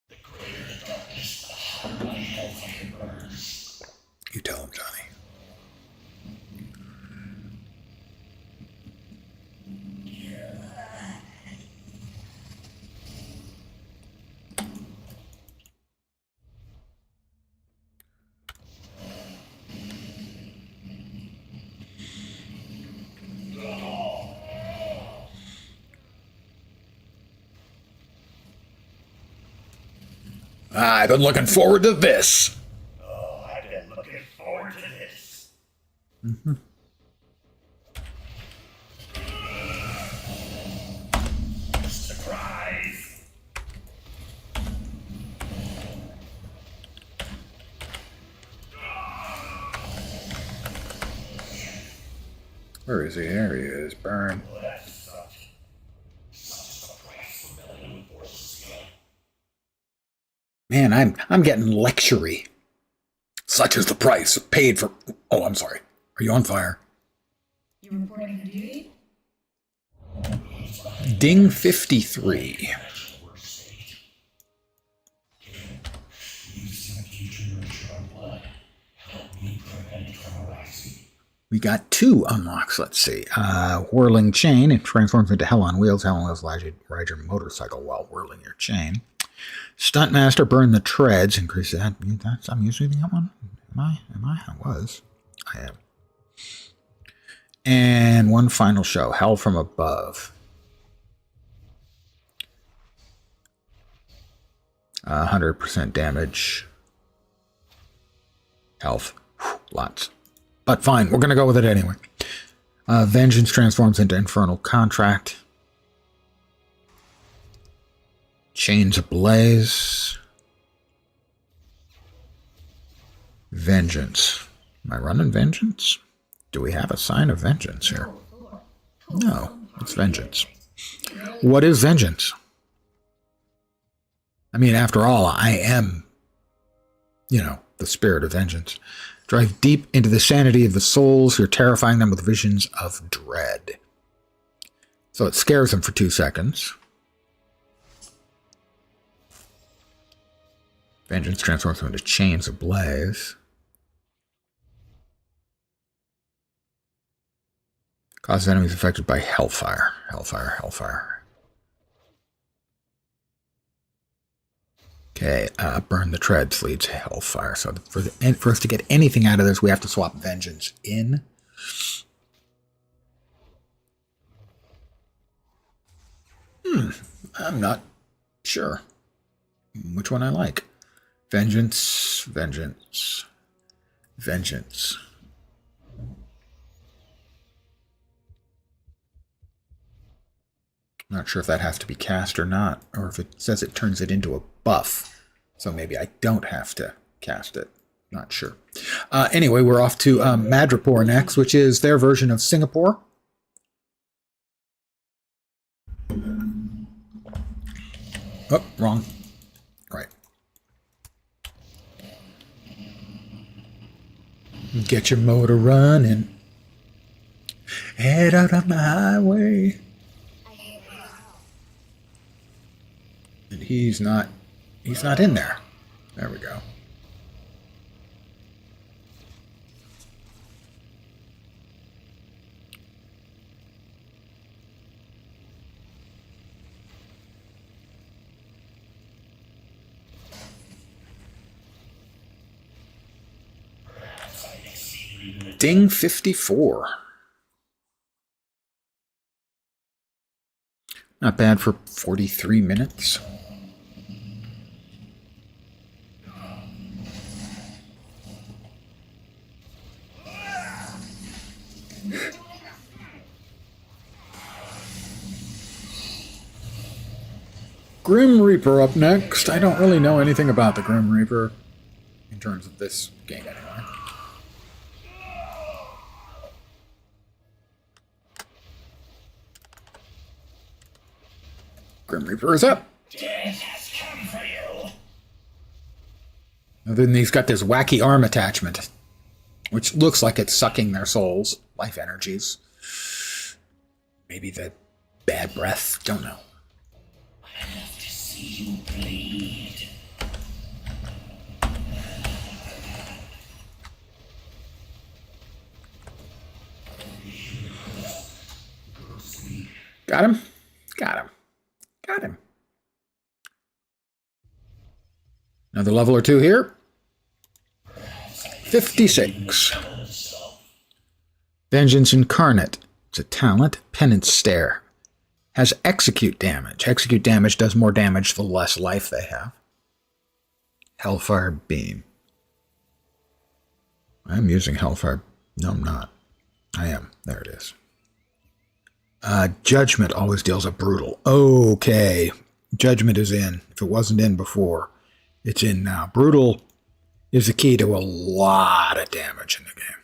The greater the darkness, the hotter my hellfire burns. You tell him, Johnny. I've been looking forward to this. Oh, I've been looking forward to this. Surprise! Where is he? There he is. Burn. Well, that sucked. Such is the price for meddling with forces again. Man, I'm getting lectury. Such is the price paid for... Oh, I'm sorry. Are you on fire? You reporting for duty? Ding 53. Using future nurture our blood. Help me prevent it from arising. We got 2 unlocks, let's see. Whirling Chain. It transforms into Hell on Wheels. Hell on Wheels allows you to ride your motorcycle while whirling your chain. Stuntmaster, Burn the Treads. Increase that. I'm using that one? Am I? I was. I am. And one final show. Hell from Above. 100% damage. Health. Whew, lots. But fine, we're going to go with it anyway. Vengeance transforms into Infernal Contract. Chains ablaze. Vengeance. Am I running vengeance? Do we have a sign of vengeance here? No, it's vengeance. What is vengeance? I mean, after all, I am, the spirit of vengeance. Drive deep into the sanity of the souls. You're terrifying them with visions of dread. So it scares them for 2 seconds. Vengeance transforms them into chains ablaze. Causes enemies affected by hellfire. Hellfire. Okay, burn the treads leads to hellfire. So for us to get anything out of this, we have to swap vengeance in. I'm not sure which one I like. Vengeance. Not sure if that has to be cast or not, or if it says it turns it into a buff. So maybe I don't have to cast it. Not sure. Anyway, we're off to Madripoor next, which is their version of Singapore. Oh, wrong. Right. Get your motor running. Head out on the highway. And he's not in there. There we go. Ding 54. Not bad for 43 minutes. Grim Reaper up next. I don't really know anything about the Grim Reaper in terms of this game anyway. Grim Reaper is up. Death has come for you. And then he's got this wacky arm attachment, which looks like it's sucking their souls, life energies. Maybe the bad breath, don't know. I love to see you bleed. Got him? Got him. Got him. Another level or two here. 56. Vengeance Incarnate. It's a talent. Penance Stare. Has execute damage. Execute damage does more damage the less life they have. Hellfire Beam. I'm using Hellfire. No, I'm not. I am. There it is. Judgment always deals a brutal. Okay. Judgment is in. If it wasn't in before, it's in now. Brutal is the key to a lot of damage in the game.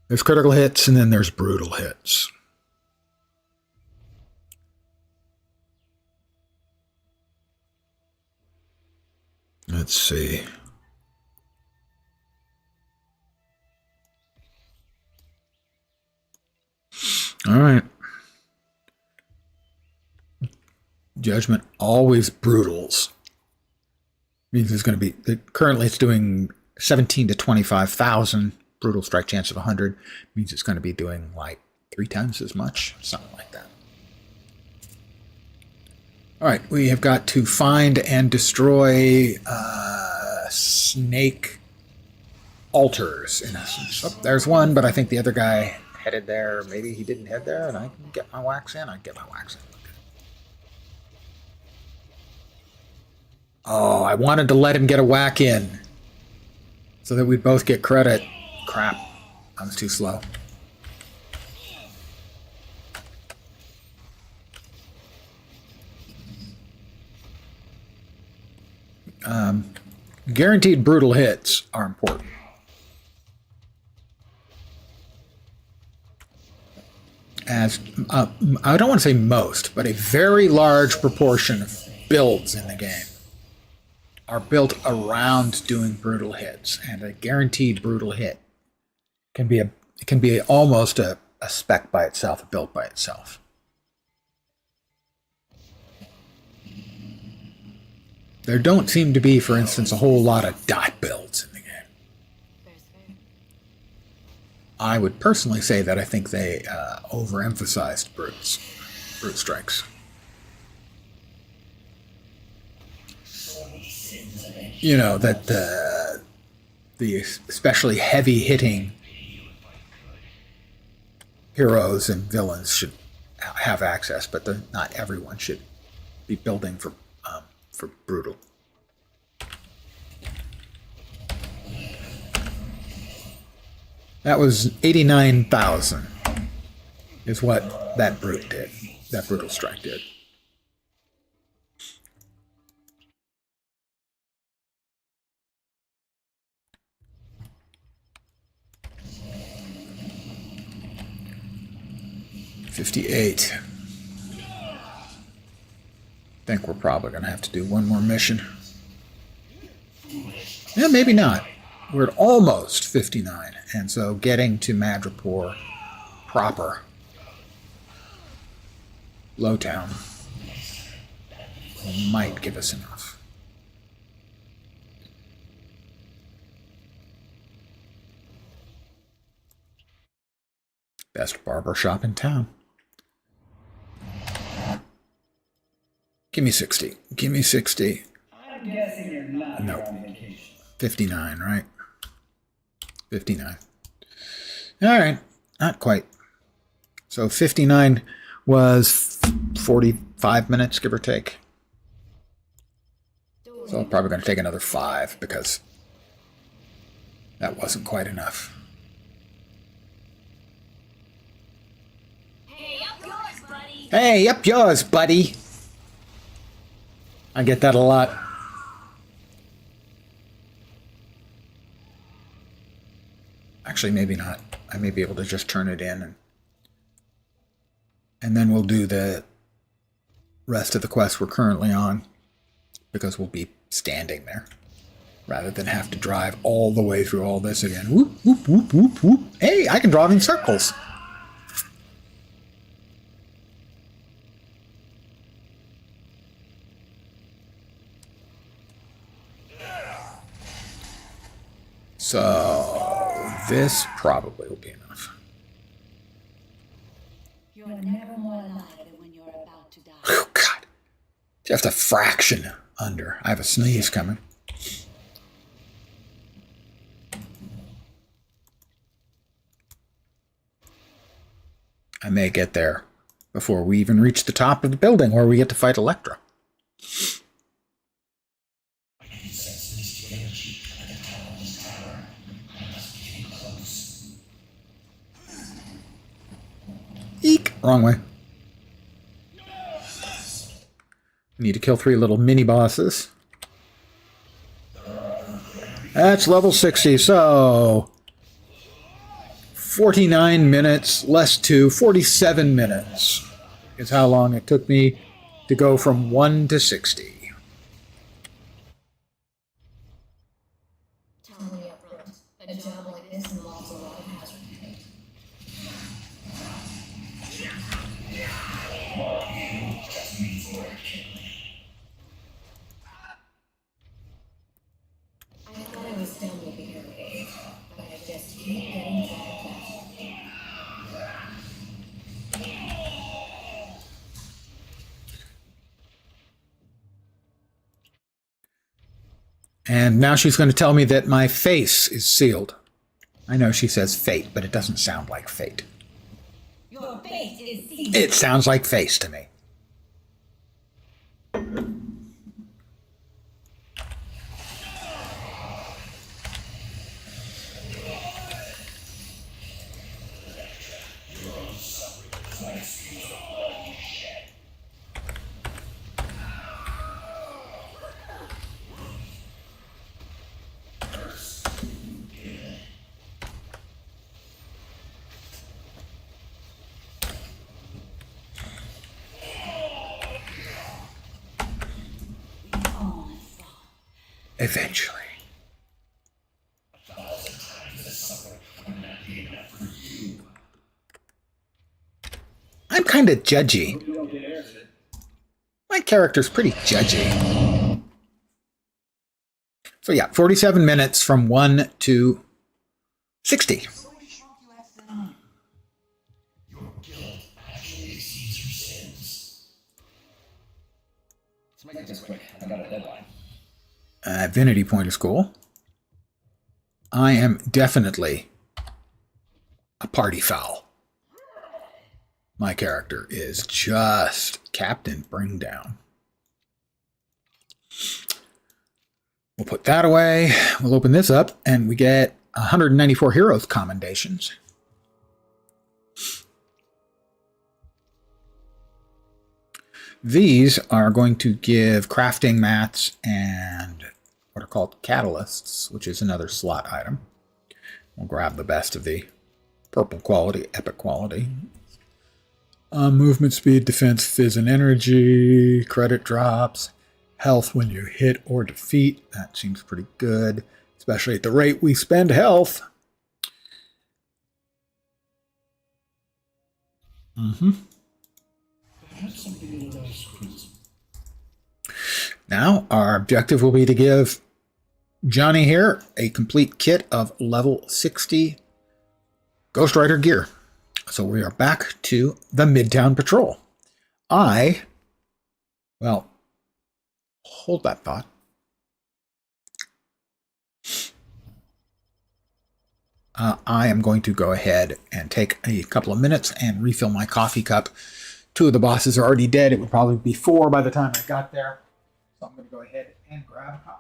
There's critical hits and then there's brutal hits. Let's see. All right. Judgment always brutals. Means it's going to be currently it's doing 17 to 25,000. Brutal strike chance of 100 means it's going to be doing like 3 times as much, something like that. All right, we have got to find and destroy snake altars in essence. Oh, there's one, but I think the other guy headed there. Maybe he didn't head there, and I can get my wax in. I can get my wax in. Oh, I wanted to let him get a whack in so that we'd both get credit. Crap, I was too slow. Guaranteed brutal hits are important. As I don't want to say most, but a very large proportion of builds in the game are built around doing brutal hits, and a guaranteed brutal hit can be almost a spec by itself, a build by itself. There don't seem to be, for instance, a whole lot of dot builds in the game. I would personally say that I think they overemphasized brute strikes. You know, that the especially heavy hitting heroes and villains should have access, but not everyone should be building for brutal. That was 89,000 is what that brute did. That brutal strike did. $58. I think we're probably going to have to do one more mission. Yeah, maybe not. We're at almost 59, and so getting to Madripoor proper, Lowtown, might give us enough. Best barber shop in town. Give me 60. Give me 60. I'm guessing you're not on vacation. 59, right? 59. All right. Not quite. So 59 was 45 minutes, give or take. So I'm probably going to take another 5 because that wasn't quite enough. Hey, up yours, buddy. Hey, up yours, buddy. I get that a lot. Actually, maybe not. I may be able to just turn it in, and then we'll do the rest of the quest we're currently on, because we'll be standing there rather than have to drive all the way through all this again. Whoop, whoop, whoop, whoop, whoop. Hey, I can drive in circles. So this probably will be enough. You're never more alive than when you're about to die. Oh, God. Just a fraction under. I have a sneeze coming. I may get there before we even reach the top of the building where we get to fight Elektra. Eek! Wrong way. Need to kill 3 little mini bosses. That's level 60, so 49 minutes less 2, 47 minutes is how long it took me to go from 1 to 60. Tell me up front, a job like this involves a lot of hazard. I thought I was done with the hero days, but I just keep getting better. And now she's going to tell me that my face is sealed. I know she says fate, but it doesn't sound like fate. Your fate is sealed. It sounds like face to me. Eventually. 1,000 times the suffer would not be enough for you. I'm kind of judgy. You don't get airs it. My character's pretty judgy. So yeah, 47 minutes from 1 to 60. Your guilt actually exceeds your sins. Let's make this quick. I got a deadline. Divinity point of school. I am definitely a party foul. My character is just Captain Bringdown. We'll put that away. We'll open this up, and we get 194 heroes commendations. These are going to give crafting mats and what are called catalysts, which is another slot item. We'll grab the best of the purple quality, epic quality. Movement speed, defense, fizz and energy, credit drops, health when you hit or defeat. That seems pretty good, especially at the rate we spend health. Now, our objective will be to give Johnny here a complete kit of level 60 Ghost Rider gear. So we are back to the Midtown Patrol. Well, hold that thought. I am going to go ahead and take a couple of minutes and refill my coffee cup. 2 of the bosses are already dead. It would probably be 4 by the time I got there. So I'm going to go ahead and grab a coffee.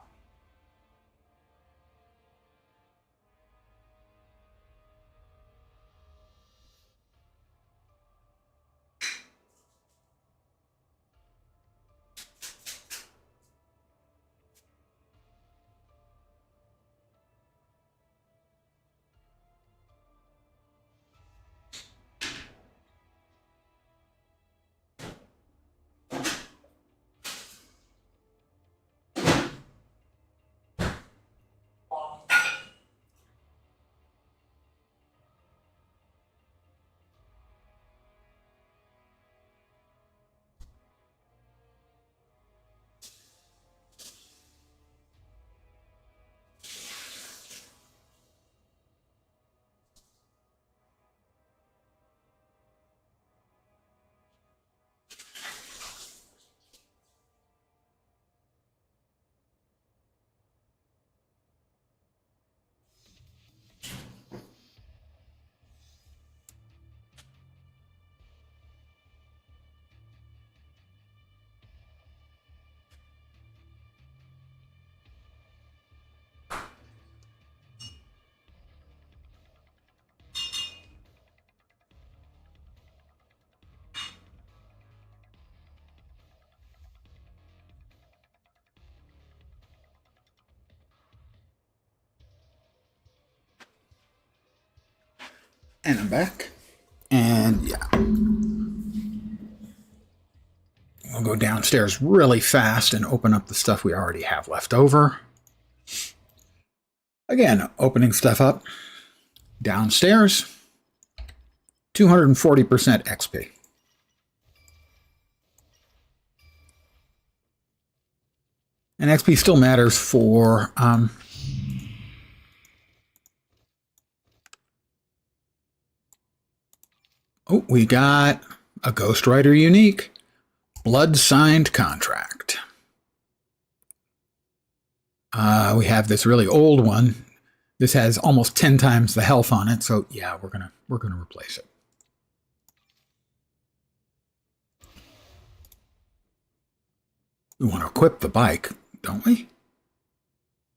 And I'm back. And yeah. We'll go downstairs really fast and open up the stuff we already have left over. Again, opening stuff up. Downstairs. 240% XP. And XP still matters for oh, we got a Ghost Rider unique. Blood signed contract. We have this really old one. This has almost 10 times the health on it, so yeah, we're gonna replace it. We want to equip the bike, don't we?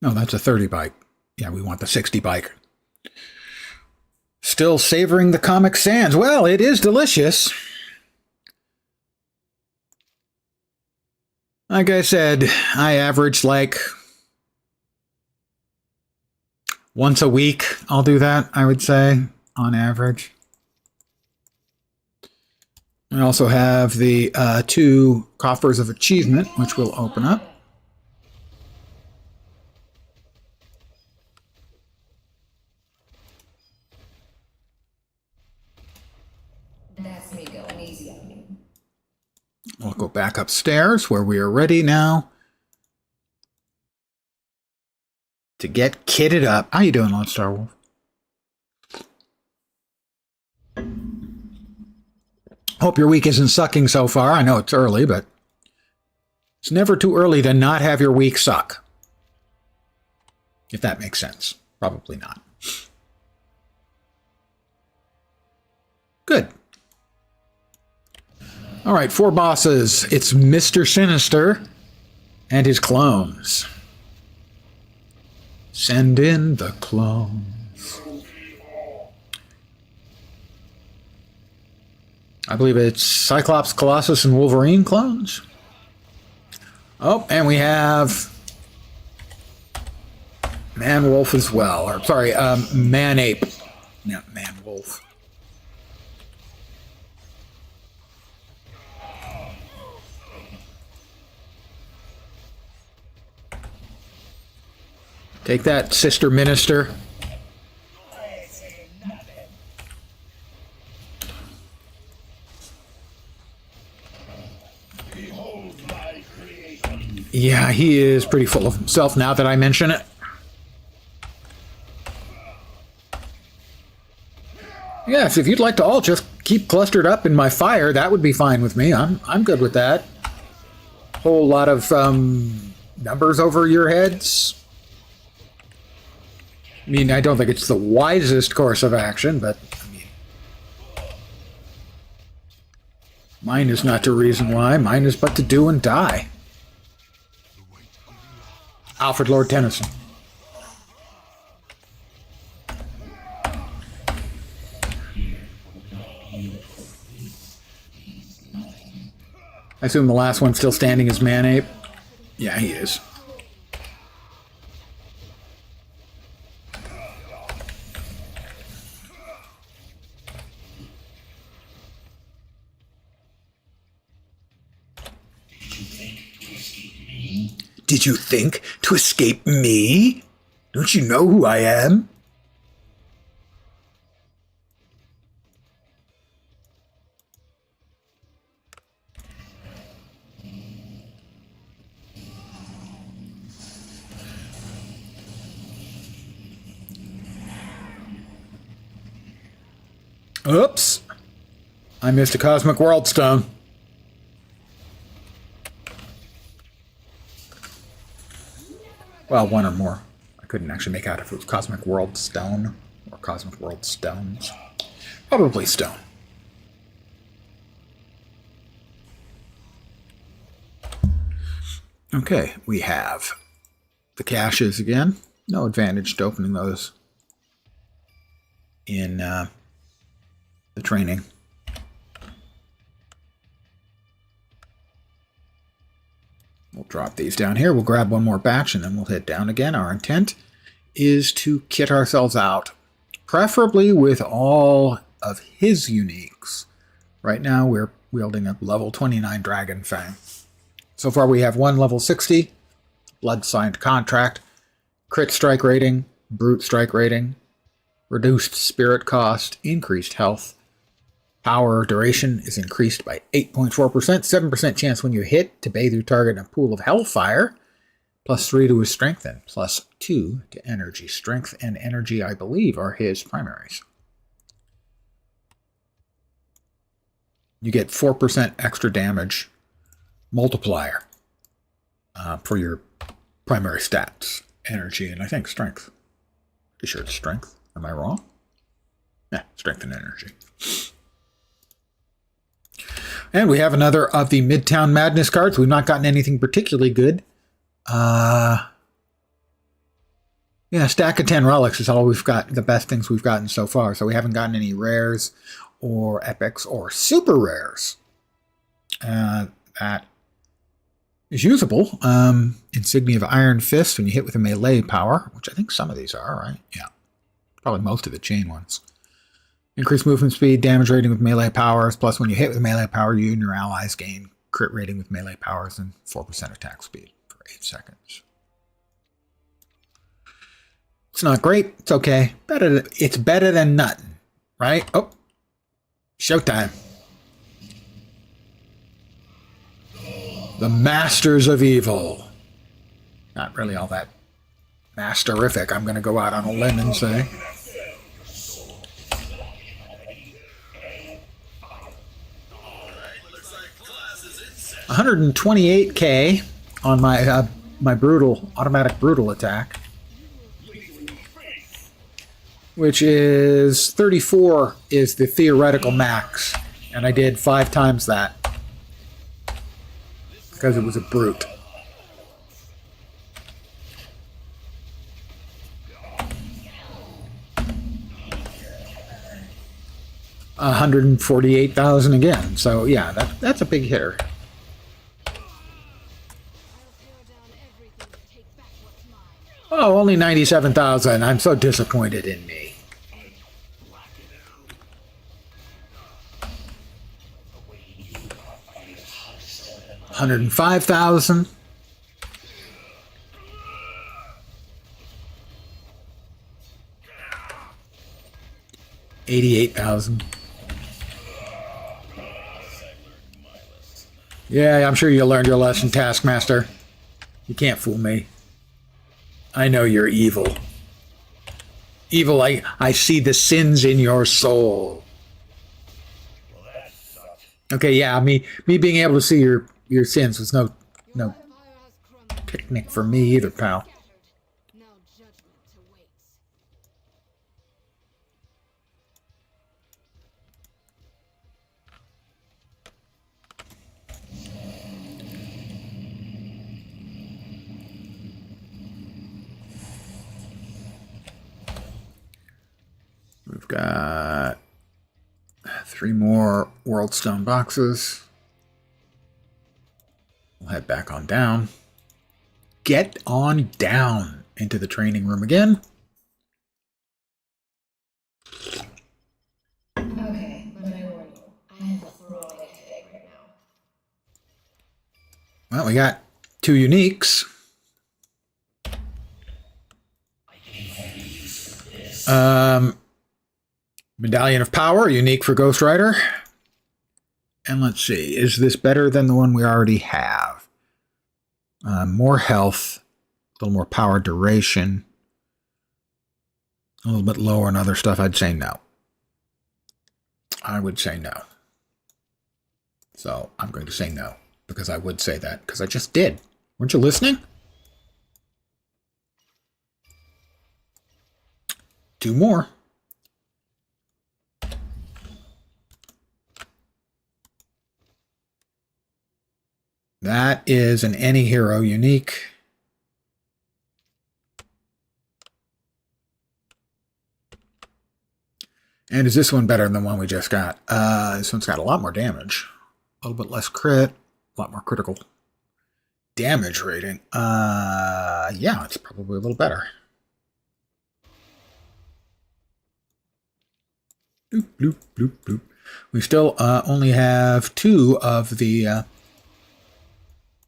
No, that's a 30 bike. Yeah, we want the 60 bike. Still savoring the Comic Sans. Well, it is delicious. Like I said, I average like once a week. I'll do that, I would say, on average. I also have the 2 coffers of achievement, which we'll open up. We'll go back upstairs where we are ready now to get kitted up. How you doing, Lone Star Wolf? Hope your week isn't sucking so far. I know it's early, but it's never too early to not have your week suck. If that makes sense. Probably not. Good. All right, 4 bosses. It's Mr. Sinister and his clones. Send in the clones. I believe it's Cyclops, Colossus, and Wolverine clones. Oh, and we have Man-Wolf as well. Or, sorry, Man-Ape. Not Man-Wolf. Take that, Sister Minister. Yeah, he is pretty full of himself now that I mention it. Yes, if you'd like to all just keep clustered up in my fire, that would be fine with me. I'm good with that. Whole lot of numbers over your heads. I mean, I don't think it's the wisest course of action, but I mean, mine is not to reason why. Mine is but to do and die. Alfred Lord Tennyson. I assume the last one still standing is Man-Ape. Yeah, he is. Did you think to escape me? Don't you know who I am? Oops. I missed a Cosmic World Stone. Well, one or more. I couldn't actually make out if it was Cosmic World Stone or Cosmic World Stones. Probably Stone. Okay, we have the caches again. No advantage to opening those in the training. We'll drop these down here. We'll grab one more batch and then we'll head down again. Our intent is to kit ourselves out, preferably with all of his uniques. Right now we're wielding a level 29 Dragon Fang. So far we have one level 60, Blood Signed Contract, crit strike rating, brute strike rating, reduced spirit cost, increased health. Power duration is increased by 8.4%, 7% chance when you hit to bathe your target in a pool of hellfire, +3 to his strength, and +2 to energy. Strength and energy, I believe, are his primaries. You get 4% extra damage multiplier for your primary stats, energy, and I think strength. Pretty sure it's strength. Am I wrong? Yeah, strength and energy. And we have another of the Midtown Madness cards. We've not gotten anything particularly good. Yeah, stack of 10 relics is all we've got, the best things we've gotten so far. So we haven't gotten any rares or epics or super rares. That is usable. Insignia of Iron Fist when you hit with a melee power, which I think some of these are, right? Yeah. Probably most of the chain ones. Increased movement speed, damage rating with melee powers, plus when you hit with melee power, you and your allies gain crit rating with melee powers and 4% attack speed for 8 seconds. It's not great. It's okay. It's better than nothing, right? Oh, showtime. The Masters of Evil. Not really all that masterific, I'm going to go out on a limb and say. 128k on my my brutal automatic brutal attack, which is 34 is the theoretical max, and I did 5 times that because it was a brute. $148,000 again. So yeah, that's a big hitter. Oh, only 97,000. I'm so disappointed in me. $105,000. $88,000. Yeah, I'm sure you learned your lesson, Taskmaster. You can't fool me. I know you're evil. Evil, I see the sins in your soul. Okay, yeah, me being able to see your sins was no picnic for me either, pal. We've got 3 more World Stone boxes. We'll head back on down. Get on down into the training room again. Okay, but I warn you, I have a throw-away headache right now. Well, we got 2 uniques. Medallion of Power, unique for Ghost Rider. And let's see, is this better than the one we already have? More health, a little more power duration, a little bit lower on other stuff. I'd say no. I would say no. So I'm going to say no, because I would say that, because I just did. Weren't you listening? 2 more. That is an Any Hero unique. And is this one better than the one we just got? This one's got a lot more damage. A little bit less crit. A lot more critical damage rating. Yeah, it's probably a little better. Bloop, bloop, bloop, bloop. We still only have 2 of the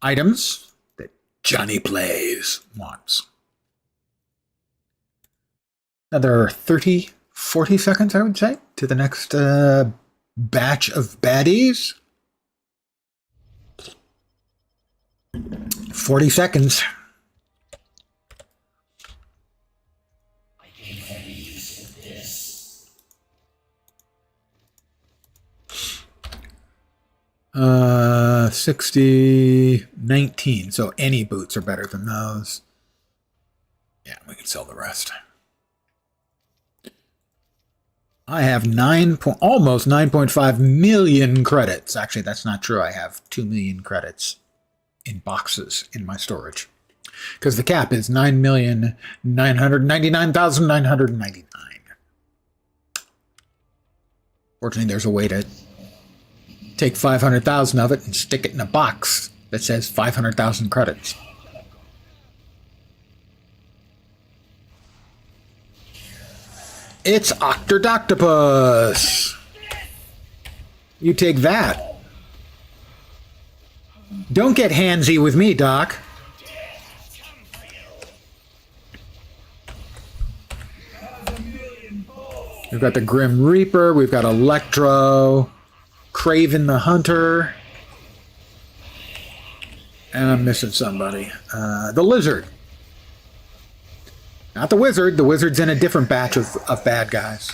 items that Johnny Plays wants. Another 30, 40 seconds, I would say, to the next batch of baddies. 40 seconds. I gave heavy use to this. 60, 19. So any boots are better than those. Yeah, we can sell the rest. I have almost 9.5 million credits. Actually, that's not true. I have 2 million credits in boxes in my storage, because the cap is 9,999,999. Fortunately, there's a way to take 500,000 of it and stick it in a box that says 500,000 credits. It's Octodoctopus. You take that. Don't get handsy with me, Doc. We've got the Grim Reaper. We've got Electro. Craven the Hunter. And I'm missing somebody. The lizard. Not the wizard. The wizard's in a different batch of bad guys.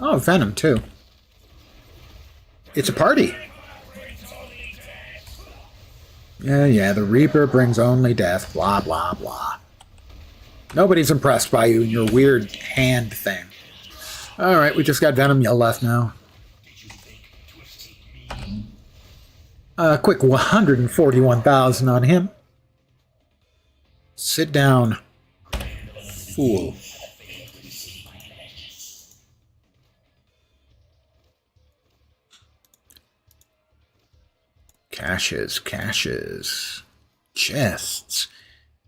Oh, Venom, too. It's a party. Yeah, the Reaper brings only death, blah, blah, blah. Nobody's impressed by you and your weird hand thing. Alright, we just got Venom Yell left now. Quick 141,000 on him. Sit down, fool. Caches, chests,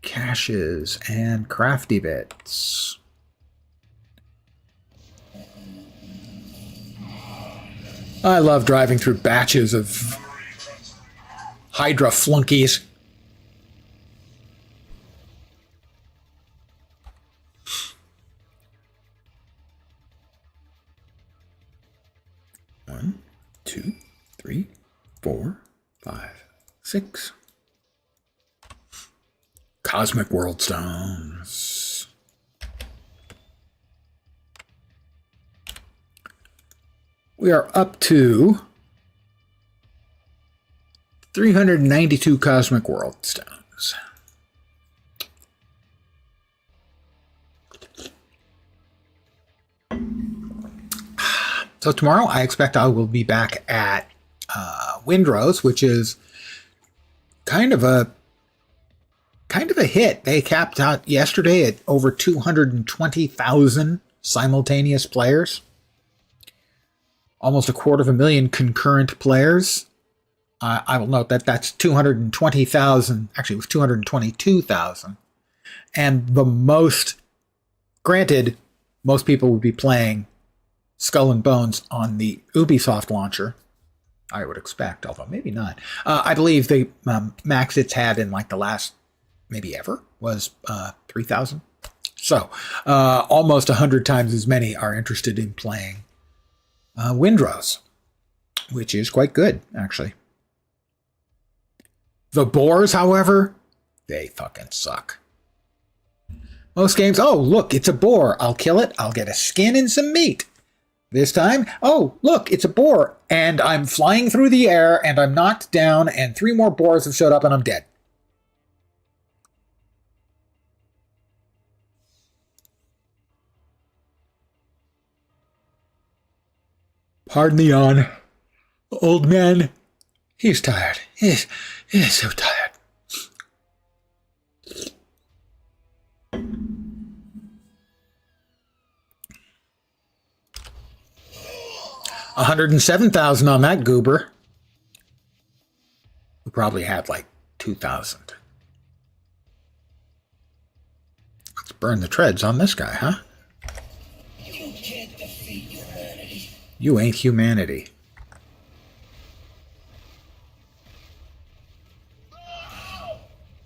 caches, and crafty bits. I love driving through batches of Hydra flunkies. One, two, three, 4, 5, 6. Cosmic World Stones. We are up to 392 Cosmic World Stones. So tomorrow I expect I will be back at Windrose, which is kind of a hit. They capped out yesterday at over 220,000 simultaneous players. Almost 250,000 concurrent players. I will note that that's 220,000. Actually, it was 222,000. And the most, granted, most people would be playing Skull and Bones on the Ubisoft launcher. I would expect, although maybe not. I believe the max it's had in like the last, maybe ever, was 3,000. So almost 100 times as many are interested in playing Windrose, which is quite good, actually. The boars, however, they fucking suck. Most games, oh, look, it's a boar. I'll kill it. I'll get a skin and some meat. This time, oh, look, it's a boar, and I'm flying through the air, and I'm knocked down, and 3 more boars have showed up, and I'm dead. Pardon the yawn. Old man, he's tired. He's so tired. $107,000 on that goober. We probably had like 2,000. Let's burn the treads on this guy, huh? You can't defeat humanity. You ain't humanity.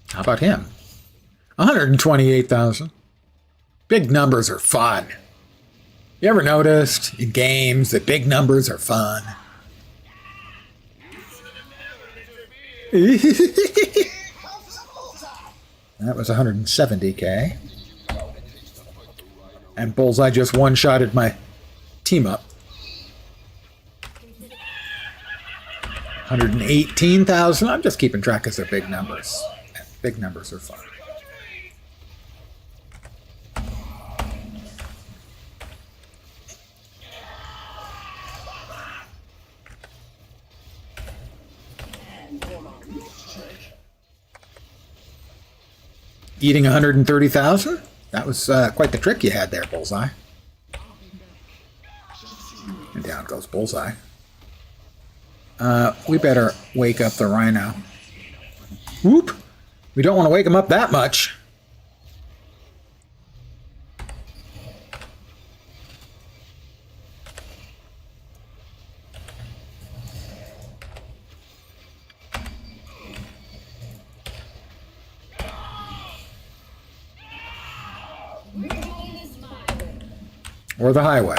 How about him? 128,000. Big numbers are fun. You ever noticed in games that big numbers are fun? That was 170K. And Bullseye just one-shotted my team up. 118,000. I'm just keeping track because they're big numbers. Big numbers are fun. Eating 130,000? That was quite the trick you had there, Bullseye. And down goes Bullseye. We better wake up the Rhino. Whoop! We don't want to wake him up that much. Or the highway.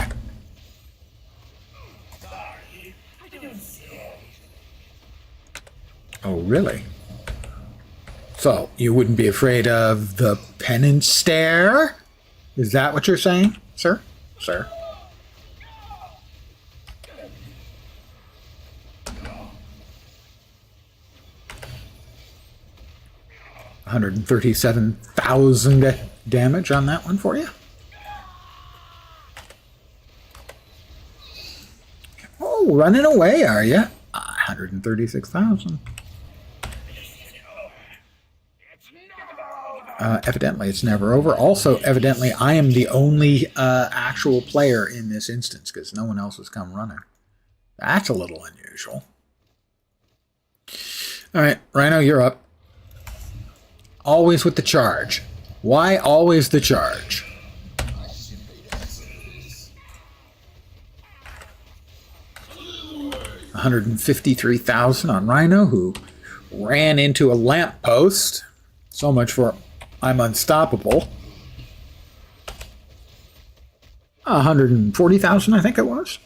Sorry, I don't see it. Oh, really? So, you wouldn't be afraid of the penance stare? Is that what you're saying, sir? Sir? $137,000 damage on that one for you. Oh, running away, are you? 136,000. Evidently, it's never over. Also, evidently, I am the only actual player in this instance because no one else has come running. That's a little unusual. All right, Rhino, you're up. Always with the charge. Why always the charge? 153,000 on Rhino, who ran into a lamppost. So much for I'm unstoppable. 140,000, I think it was.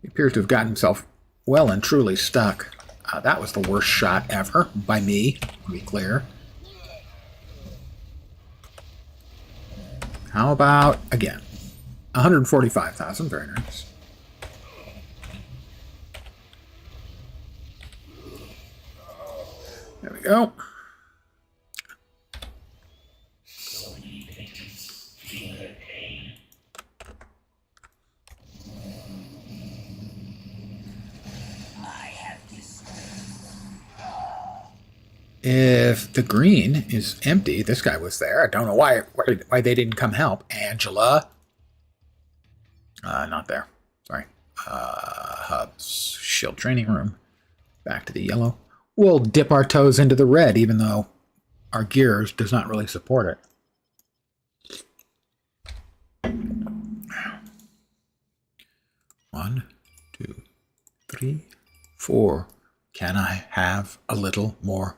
He appears to have gotten himself well and truly stuck. That was the worst shot ever by me, to be clear. How about, again, 145,000, very nice. There we go. So many victims feel their pain. If the green is empty, this guy was there. I don't know why they didn't come help. Angela. Not there. Sorry. Hubs. Shield training room. Back to the yellow. We'll dip our toes into the red, even though our gears does not really support it. 1, 2, 3, 4. Can I have a little more?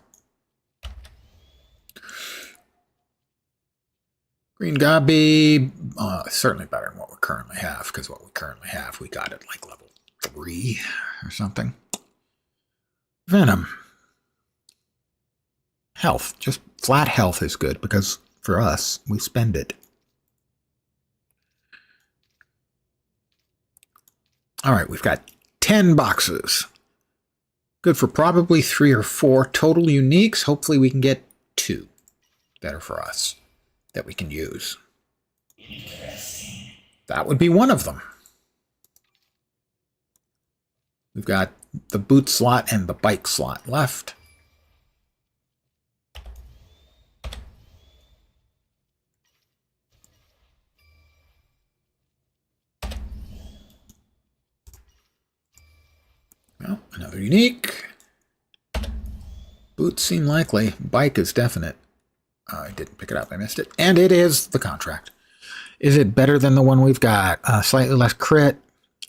Green Gobby, certainly better than what we currently have, because what we currently have, we got at like level 3 or something. Venom. Health. Just flat health is good, because for us, we spend it. All right, we've got 10 boxes. Good for probably 3 or 4 total uniques. Hopefully we can get 2 that are for us that we can use. That would be one of them. We've got the boot slot and the bike slot left. Well, another unique. Boots seem likely. Bike is definite. I didn't pick it up. I missed it. And it is the contract. Is it better than the one we've got? Slightly less crit,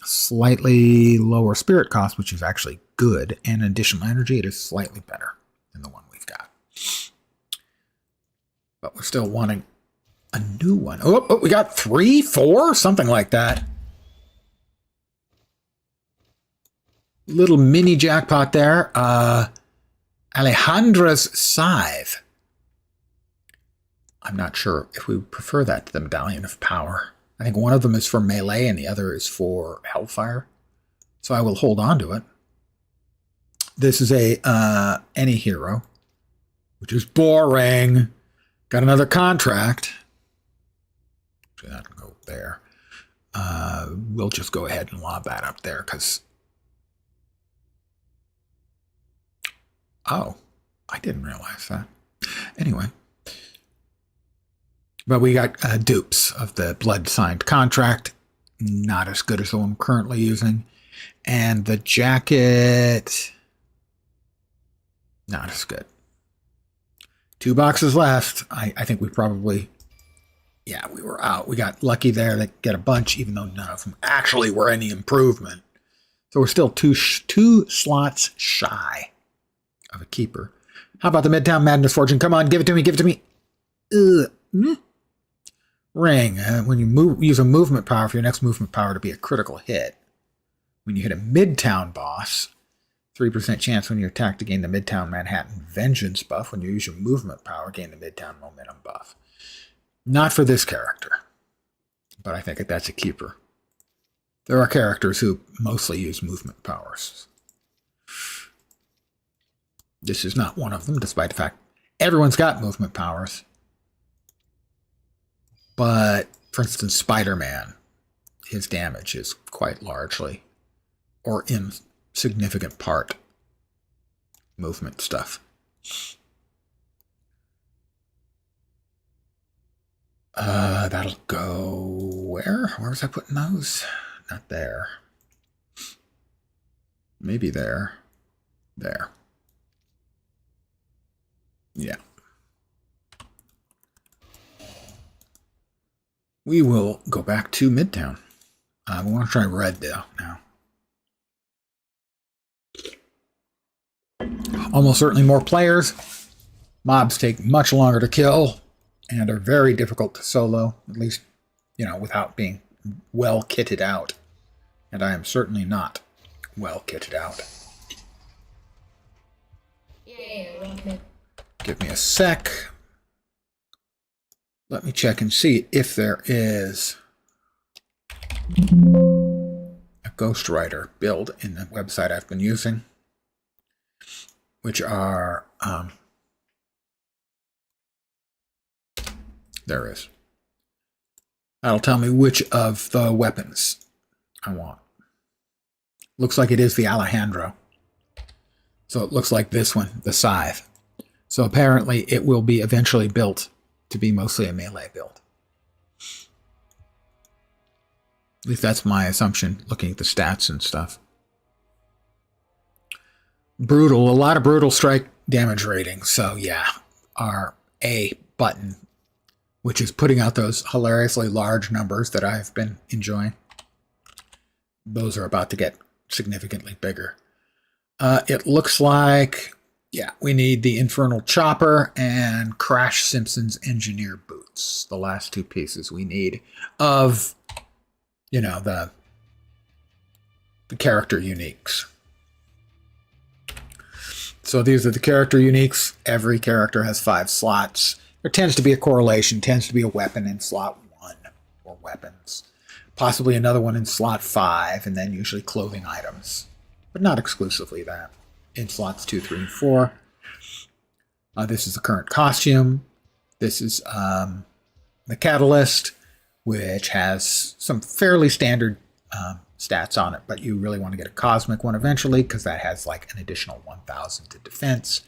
slightly lower spirit cost, which is actually good, and additional energy. It is slightly better than the one we've got. But we're still wanting a new one. Oh, we got 3, 4, something like that. Little mini jackpot there. Alejandra's Scythe. I'm not sure if we would prefer that to the Medallion of Power. I think one of them is for melee and the other is for Hellfire. So I will hold on to it. This is a any hero, which is boring. Got another contract. So that can go there. We'll just go ahead and lob that up there because... Oh, I didn't realize that. Anyway. But we got dupes of the blood-signed contract. Not as good as the one I'm currently using. And the jacket... Not as good. 2 boxes left. I think we probably... Yeah, we were out. We got lucky there to get a bunch, even though none of them actually were any improvement. So we're still two slots shy of a keeper. How about the Midtown Madness Fortune? Come on, give it to me, give it to me. Ugh. Ring. When you use a movement power for your next movement power to be a critical hit. When you hit a Midtown boss, 3% chance when you attack to gain the Midtown Manhattan Vengeance buff. When you use your movement power, gain the Midtown Momentum buff. Not for this character, but I think that's a keeper. There are characters who mostly use movement powers. This is not one of them, despite the fact everyone's got movement powers. But, for instance, Spider-Man, his damage is quite largely, or in significant part, movement stuff. That'll go where? Where was I putting those? Not there. Maybe there. There. Yeah. We will go back to Midtown. We want to try red though now. Almost certainly more players. Mobs take much longer to kill and are very difficult to solo, at least, without being well kitted out. And I am certainly not well kitted out. Yeah. Give me a sec. Let me check and see if there is a Ghostwriter build in the website I've been using, which are, there is. That'll tell me which of the weapons I want. Looks like it is the Alejandro. So it looks like this one, the Scythe. So apparently it will be eventually built to be mostly a melee build. At least that's my assumption, looking at the stats and stuff. Brutal, a lot of brutal strike damage ratings. So yeah, our A button, which is putting out those hilariously large numbers that I've been enjoying. Those are about to get significantly bigger. It looks like, yeah, we need the Infernal Chopper and Crash Simpson's Engineer Boots. The last two pieces we need of, the character uniques. So these are the character uniques. Every character has 5 slots. There tends to be a correlation, tends to be a weapon in slot 1 or weapons. Possibly another one in slot 5, and then usually clothing items. But not exclusively that. In slots 2, 3, and 4. This is the current costume. This is the Catalyst, which has some fairly standard stats on it, but you really want to get a Cosmic one eventually, because that has like an additional 1,000 to defense.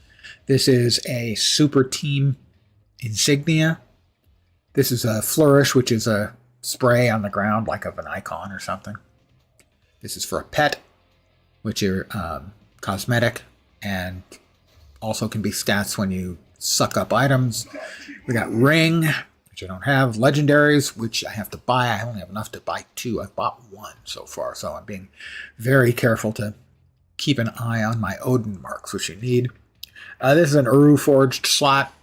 This is a Super Team Insignia. This is a Flourish, which is a spray on the ground like of an icon or something. This is for a pet, which are cosmetic and also can be stats when you suck up items. We got Ring, which I don't have. Legendaries, which I have to buy. I only have enough to buy 2. I've bought 1 so far, so I'm being very careful to keep an eye on my Odin marks, which you need. This is an Uru Forged slot,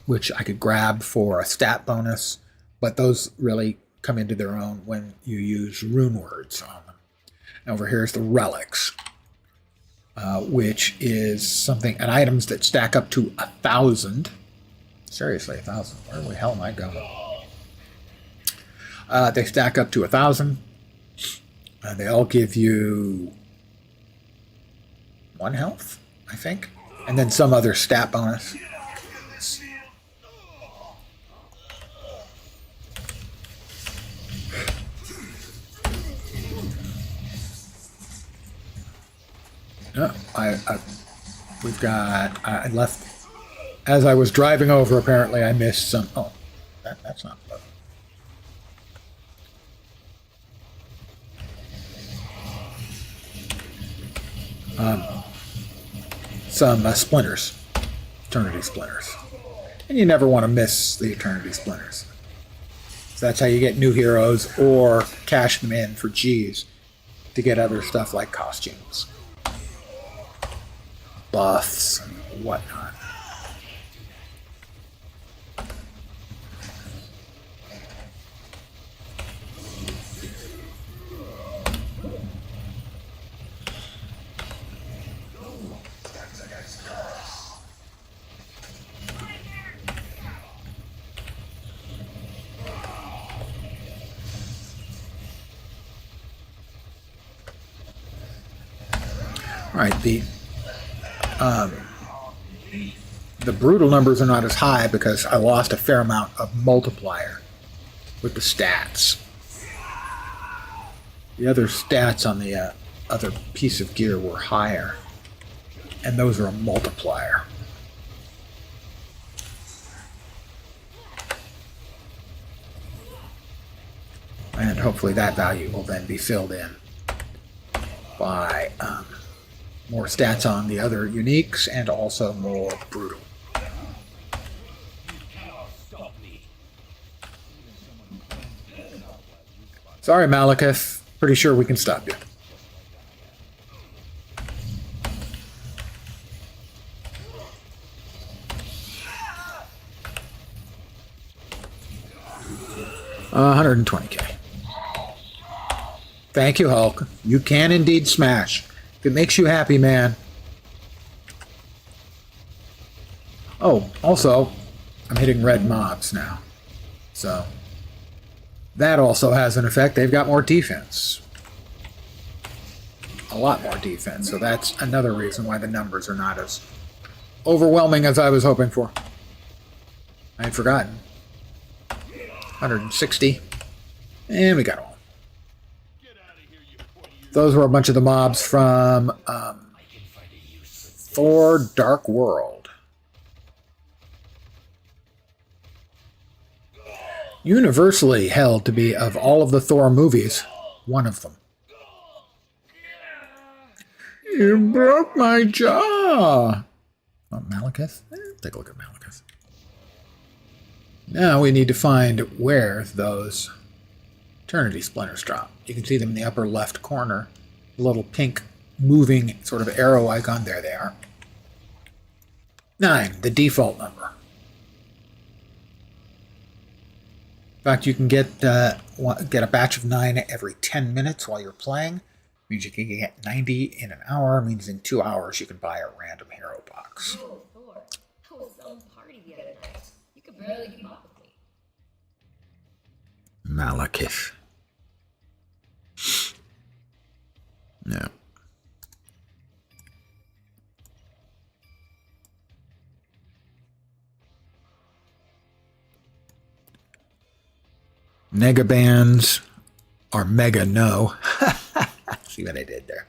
which I could grab for a stat bonus, but those really come into their own when you use rune words on them. And over here is the Relics, which is an items that stack up to 1,000. Seriously, 1,000. Where the hell am I going? They stack up to 1,000. They all give you 1 health, I think, and then some other stat bonus. No, I left, as I was driving over, apparently I missed some, that's not good. Some splinters, Eternity Splinters. And you never want to miss the Eternity Splinters. So that's how you get new heroes or cash them in for G's to get other stuff like costumes. buffs and whatnot. All right, the brutal numbers are not as high because I lost a fair amount of multiplier with the stats. The other stats on the other piece of gear were higher, and those are a multiplier. And hopefully that value will then be filled in by more stats on the other uniques and also more brutal. Sorry, Malekith. Pretty sure we can stop you. Uh, 120k. Thank you, Hulk. You can indeed smash. If it makes you happy, man. Oh, also, I'm hitting red mobs now. So, that also has an effect. They've got more defense. A lot more defense. So that's another reason why the numbers are not as overwhelming as I was hoping for. I had forgotten. 160. And we got them all. Those were a bunch of the mobs from Thor Dark World. Universally held to be, of all of the Thor movies, one of them. You broke my jaw! Oh, Malekith? Take a look at Malekith. Now we need to find where those Eternity Splinters drop. You can see them in the upper left corner. The little pink moving sort of arrow icon. There they are. 9, the default number. In fact, you can get a batch of 9 every 10 minutes while you're playing. Means you can get 90 in an hour. Means in 2 hours you can buy a random hero box. Oh, Thor. I was at some party the other night. You could barely keep up with me. Malekith. No. Mega bands are mega no. See what I did there.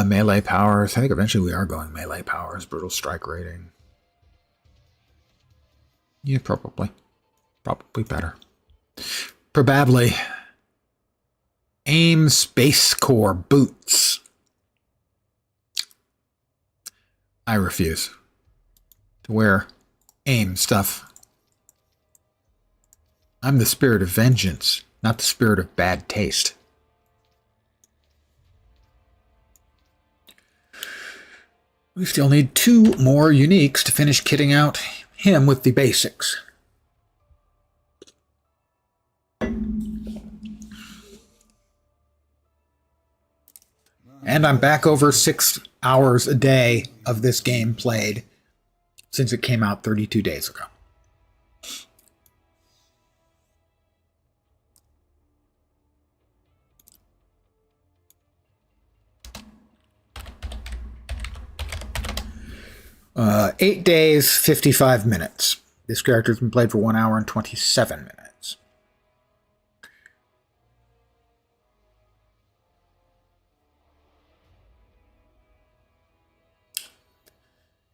Melee powers. I think eventually we are going melee powers. Brutal strike rating. Yeah, probably. Probably better. Probably. AIM Space Core boots. I refuse to wear AIM stuff. I'm the spirit of vengeance, not the spirit of bad taste. We still need 2 more uniques to finish kitting out him with the basics. And I'm back over 6 hours a day of this game played since it came out 32 days ago. Uh, 8 days, 55 minutes. This character's been played for 1 hour and 27 minutes.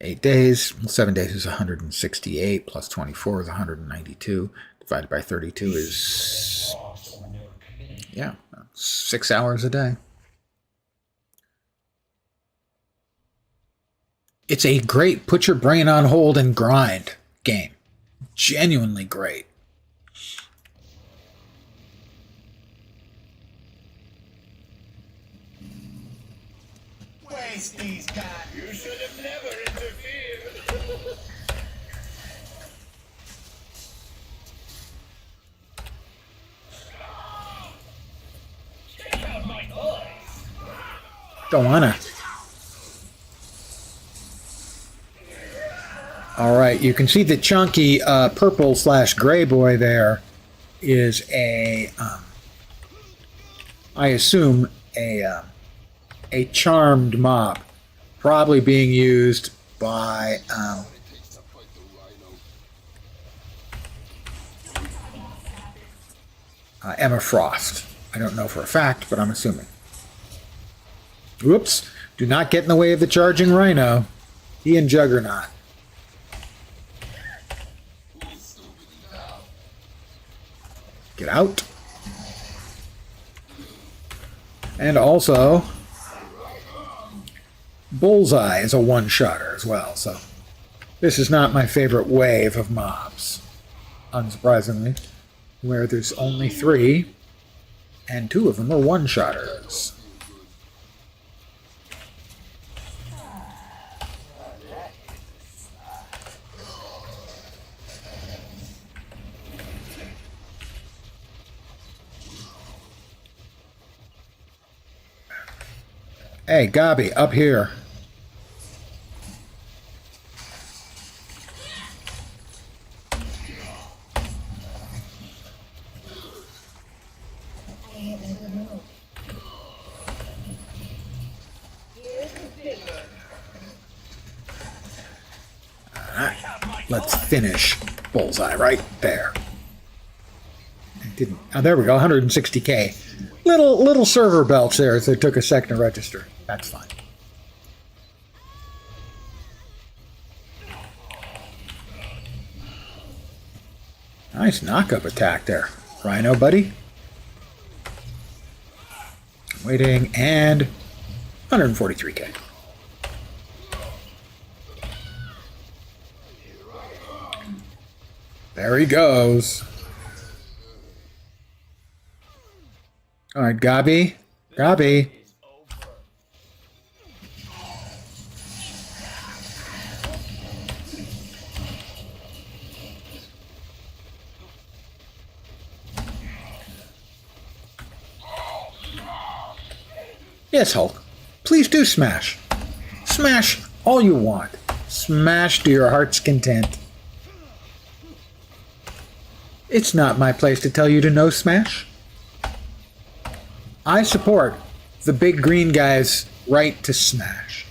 Eight days, 7 days is 168, plus 24 is 192. Divided by 32 is, yeah, 6 hours a day. It's a great put your brain on hold and grind game. Genuinely great. waste these guys. You should have never interfered. Check out my toys. Don't wanna. All right, you can see the chunky purple/gray boy there is a, I assume a charmed mob, probably being used by Emma Frost. I don't know for a fact, but I'm assuming. Whoops! Do not get in the way of the charging rhino. He and Juggernaut. Get out. And also, Bullseye is a one-shotter as well, so this is not my favorite wave of mobs, unsurprisingly, where there's only 3, and 2 of them are one-shotters. Hey, Gabi, up here. Alright, let's finish Bullseye right there. I didn't. Oh, there we go, 160k. Little server belch there as they took a second to register. That's fine. Nice knock-up attack there. Rhino, buddy. Waiting, and 143k. There he goes. All right, Gabi. Gabi. Yes, Hulk. Please do smash. Smash all you want. Smash to your heart's content. It's not my place to tell you to no smash. I support the big green guy's right to smash.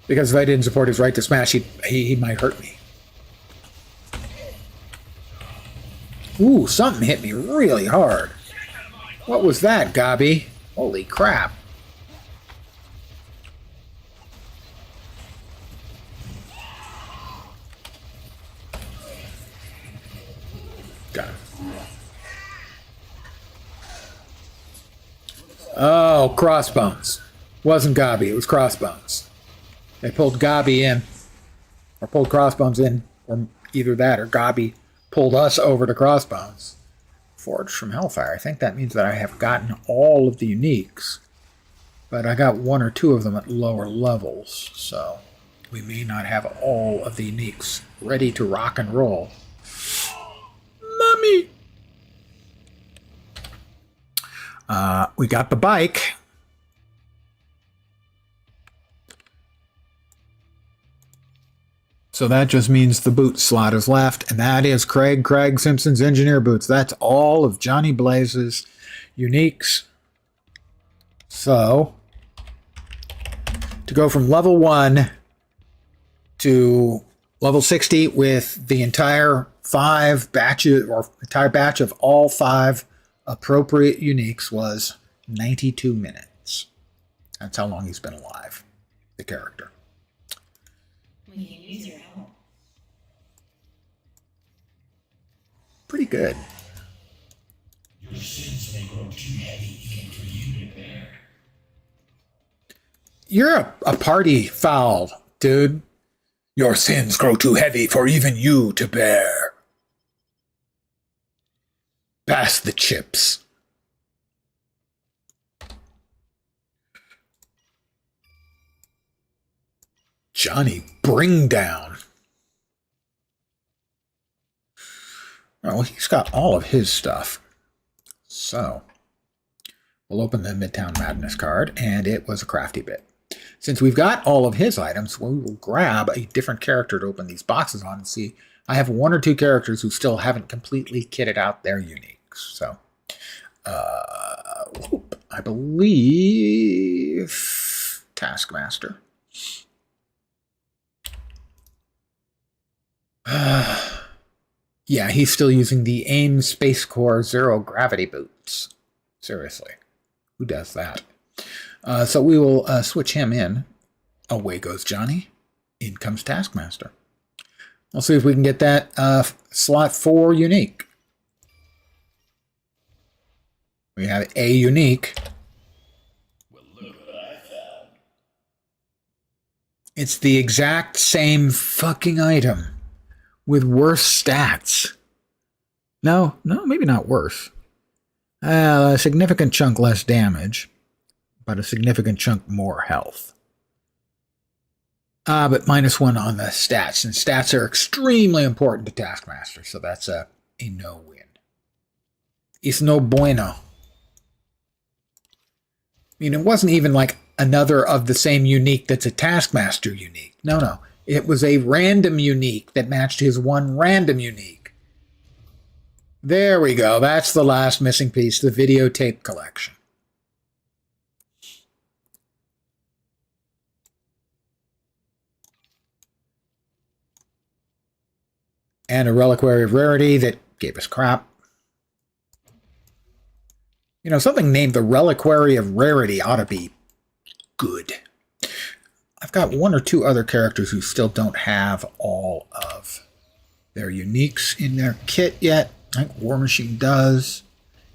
Because if I didn't support his right to smash, he might hurt me. Ooh, something hit me really hard. What was that, Gabi? Holy crap. Got him. Oh, Crossbones. Wasn't Gabi, it was Crossbones. They pulled Gabi in, or pulled Crossbones in, or either that or Gabi pulled us over to Crossbones. Forged from Hellfire. I think that means that I have gotten all of the uniques, but I got 1 or 2 of them at lower levels, so we may not have all of the uniques ready to rock and roll. Mommy! We got the bike. So that just means the boot slot is left, and that is Craig Simpson's Engineer Boots. That's all of Johnny Blaze's uniques. So, to go from level 1 to level 60 with the entire 5 batches, or entire batch of all 5 appropriate uniques was 92 minutes. That's how long he's been alive, the character. When you use your help. Pretty good. Your sins may grow too heavy even for you to bear. You're a party foul, dude. Your sins grow too heavy for even you to bear. Pass the chips. Johnny Bring Down. Oh, he's got all of his stuff. So, we'll open the Midtown Madness card, and it was a crafty bit. Since we've got all of his items, we will grab a different character to open these boxes on and see. I have one or two characters who still haven't completely kitted out their uniques. So, I believe Taskmaster. Yeah, he's still using the AIM Space Core Zero Gravity Boots. Seriously, who does that? So we will switch him in. Away goes Johnny. In comes Taskmaster. We'll see if we can get that slot 4 unique. We have a unique. Well, look what I found. It's the exact same fucking item with worse stats. No, maybe not worse. A significant chunk less damage, but a significant chunk more health. But -1 on the stats, and stats are extremely important to Taskmaster, so that's a no-win. It's no bueno. I mean, it wasn't even like another of the same unique that's a Taskmaster unique. No. It was a random unique that matched his one random unique. There we go. That's the last missing piece, the videotape collection. And a reliquary of rarity that gave us crap. You know, something named the Reliquary of Rarity ought to be good. I've got one or two other characters who still don't have all of their uniques in their kit yet. I think War Machine does.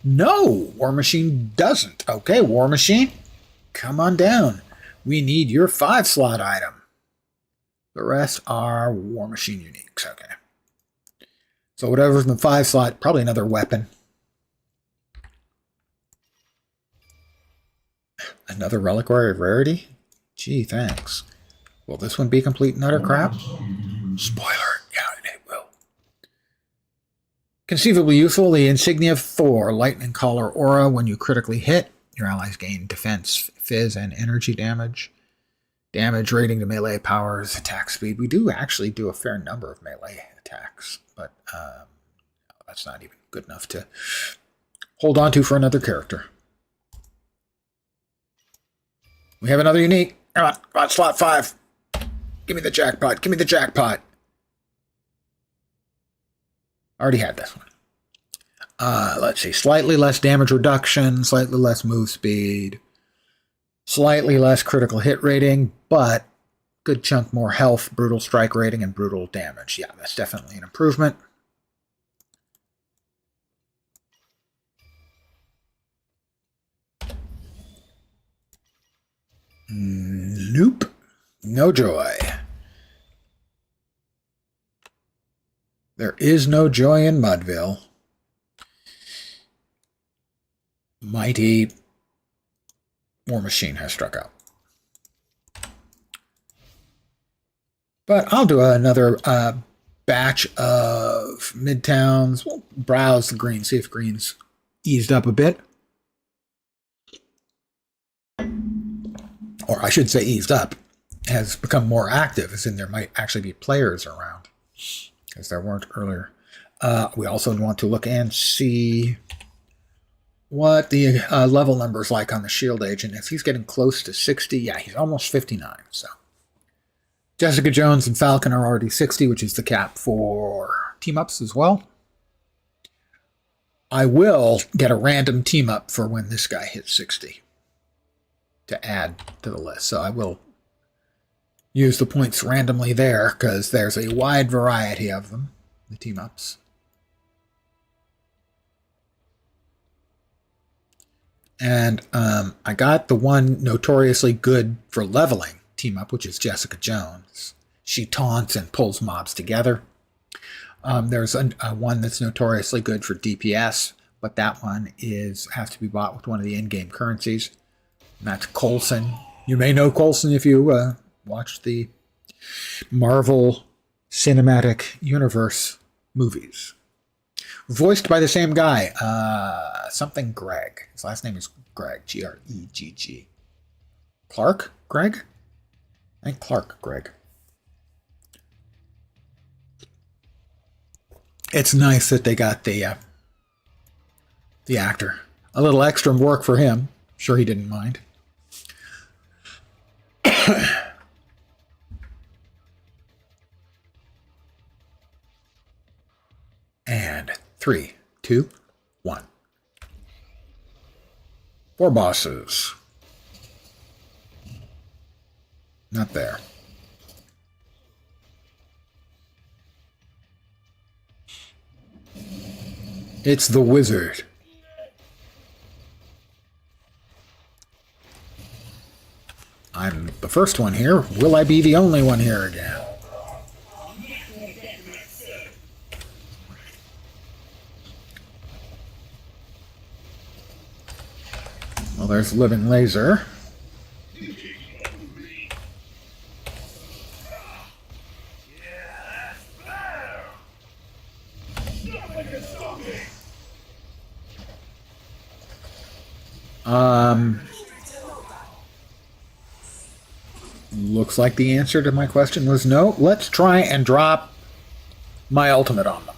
No, War Machine doesn't. Okay, War Machine, come on down. We need your 5-slot item. The rest are War Machine uniques. Okay. So whatever's in the 5-slot, probably another weapon. Another Reliquary of Rarity? Gee, thanks. Will this one be complete and utter crap? Spoiler. Yeah, it will. Conceivably useful, the Insignia of Thor, Lightning Collar Aura. When you critically hit, your allies gain defense, fizz, and energy damage. Damage rating to melee powers, attack speed. We do actually do a fair number of melee attacks, but that's not even good enough to hold on to for another character. We have another unique. Come on, slot 5. Give me the jackpot. Give me the jackpot. Already had this one. Let's see. Slightly less damage reduction, slightly less move speed, slightly less critical hit rating, but good chunk more health, brutal strike rating, and brutal damage. Yeah, that's definitely an improvement. Nope. No joy. There is no joy in Mudville. Mighty War Machine has struck out. But I'll do another batch of Midtowns. We'll browse the green, see if green's eased up a bit. Or I should say eased up, has become more active, as in there might actually be players around, because there weren't earlier. We also want to look and see what the level number's like on the Shield Agent. If he's getting close to 60, yeah, he's almost 59, so. Jessica Jones and Falcon are already 60, which is the cap for team-ups as well. I will get a random team-up for when this guy hits 60 to add to the list. So I will use the points randomly there, because there's a wide variety of them, the team-ups. And I got the one notoriously good for leveling team-up, which is Jessica Jones. she taunts and pulls mobs together. There's a one that's notoriously good for DPS, but that one has to be bought with one of the in-game currencies. And that's Coulson. You may know Coulson if you watched the Marvel Cinematic Universe movies. Voiced by the same guy, something Greg. His last name is Greg, Gregg. Clark Greg? I think Clark Greg. It's nice that they got the actor. A little extra work for him. Sure he didn't mind. And 3, 2, 1. 4 bosses. Not there. It's the wizard. I'm the first one here. Will I be the only one here again? Well, there's Living Laser. Looks like the answer to my question was no. Let's try and drop my ultimate on them.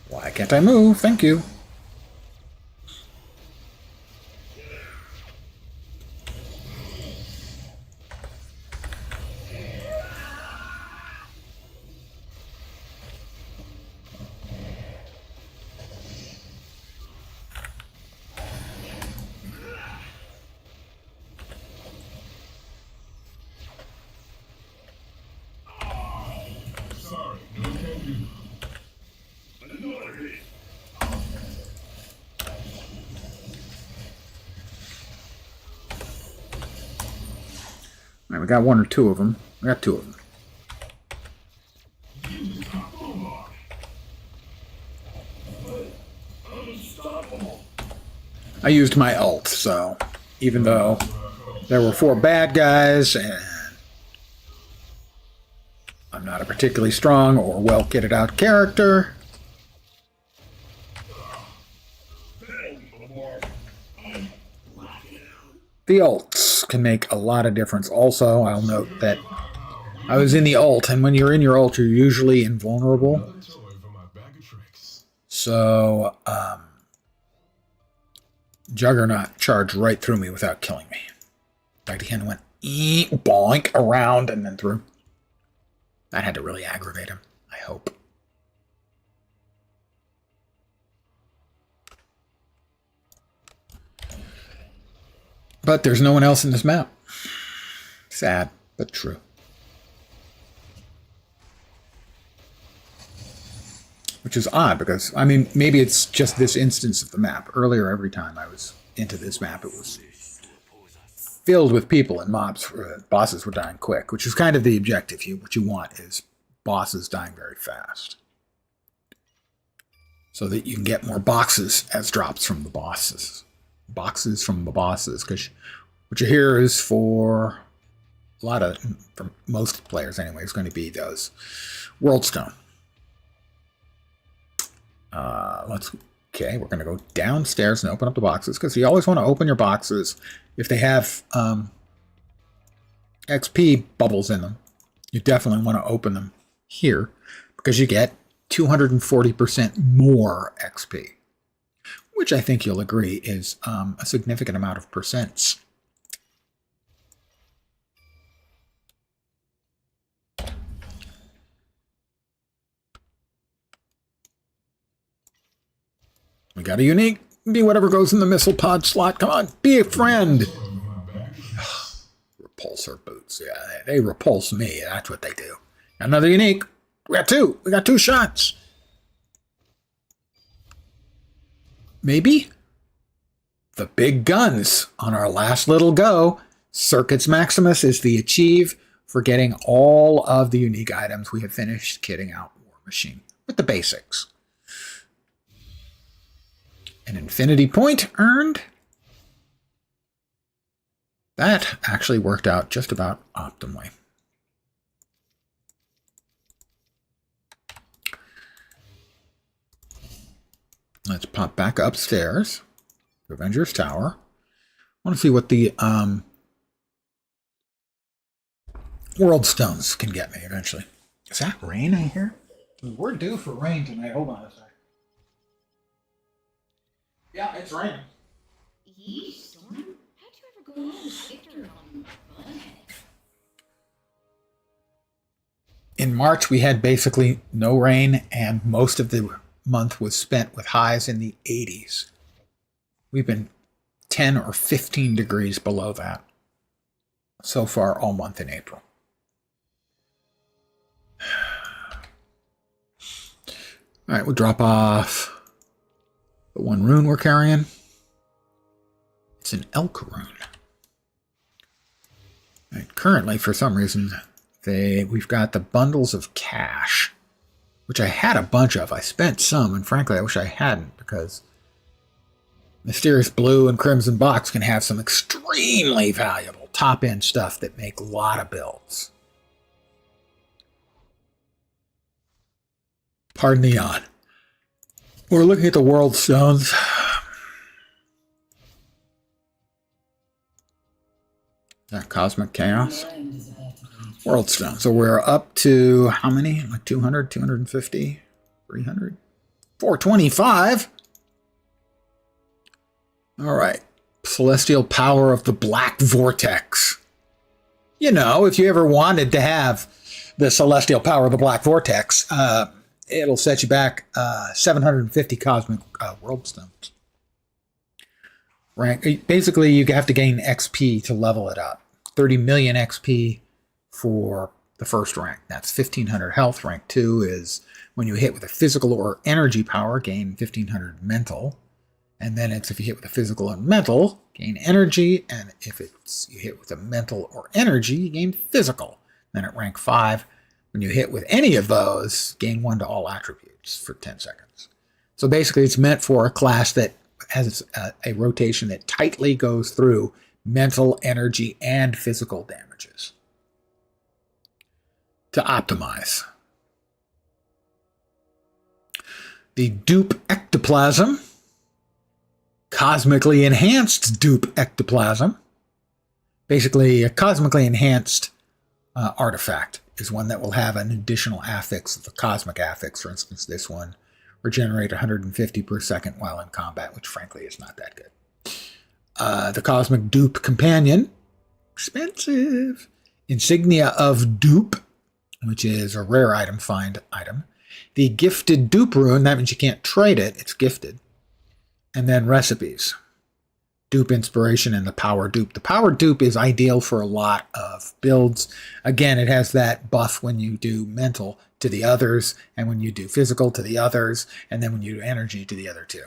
Why can't I move? Thank you. All right, we got 1 or 2 of them. We got 2 of them. I used my ult, so even though there were 4 bad guys and I'm not a particularly strong or well kitted out character, the ults can make a lot of difference. Also, I'll note that I was in the ult, and when you're in your ult, you're usually invulnerable. So, Juggernaut charged right through me without killing me. In fact, he kind of went boink around and then through. That had to really aggravate him, I hope. But there's no one else in this map. Sad, but true. Which is odd because, I mean, maybe it's just this instance of the map. Earlier, every time I was into this map, it was filled with people and mobs. Bosses were dying quick, which is kind of the objective. What you want is bosses dying very fast. So that you can get more boxes as drops from the bosses. Boxes from the bosses, because what you hear is for most players anyway, is going to be those World Stone. Okay, we're going to go downstairs and open up the boxes, because you always want to open your boxes if they have XP bubbles in them. You definitely want to open them here, because you get 240% more XP. Which I think you'll agree is a significant amount of percents. We got a unique. Be whatever goes in the missile pod slot. Come on, be a friend. Repulsor boots. Yeah, they repulse me. That's what they do. Another unique. We got 2. We got 2 shots. maybe the big guns on our last little go. Circuits Maximus is the achieve for getting all of the unique items. We have finished kitting out War Machine with the basics. An infinity point earned. That actually worked out just about optimally. Let's pop back upstairs to Avengers Tower. I want to see what the World Stones can get me eventually. Is that rain I hear? We're due for rain tonight. Hold on a sec. Yeah, it's raining. Yeesh, Storm. How'd you ever go home with Victor on Bunhead? In March, we had basically no rain, and most of the month was spent with highs in the 80s. We've been 10 or 15 degrees below that so far all month in April. All right, we'll drop off the one rune we're carrying. It's an elk rune. And currently, for some reason, we've got the bundles of cash, which I had a bunch of. I spent some, and frankly, I wish I hadn't, because Mysterious Blue and Crimson Box can have some extremely valuable top-end stuff that make a lot of builds. Pardon the yawn. We're looking at the World Stones. That Cosmic Chaos. World Stone. So we're up to how many? Like 200, 250, 300, 425. All right. Celestial Power of the Black Vortex. You know, if you ever wanted to have the Celestial Power of the Black Vortex, it'll set you back 750 Cosmic World Stones. Rank. Basically, you have to gain XP to level it up. 30 million XP for the first rank. That's 1500 health. Rank 2 is when you hit with a physical or energy power, gain 1500 mental. And then it's if you hit with a physical and mental, gain energy. And if it's you hit with a mental or energy, you gain physical. Then at rank 5, when you hit with any of those, gain 1 to all attributes for 10 seconds. So basically, it's meant for a class that has a rotation that tightly goes through mental, energy, and physical damages to optimize. The dupe ectoplasm, cosmically enhanced dupe ectoplasm, basically a cosmically enhanced artifact, is one that will have an additional affix, the cosmic affix. For instance, this one regenerate 150 per second while in combat, which frankly is not that good. The Cosmic Dupe Companion, expensive. Insignia of Dupe, which is a rare item, find item. The Gifted Dupe Rune, that means you can't trade it, it's gifted. And then recipes. Dupe Inspiration and the Power Dupe. The Power Dupe is ideal for a lot of builds. Again, it has that buff when you do mental to the others, and when you do physical to the others, and then when you do energy to the other two.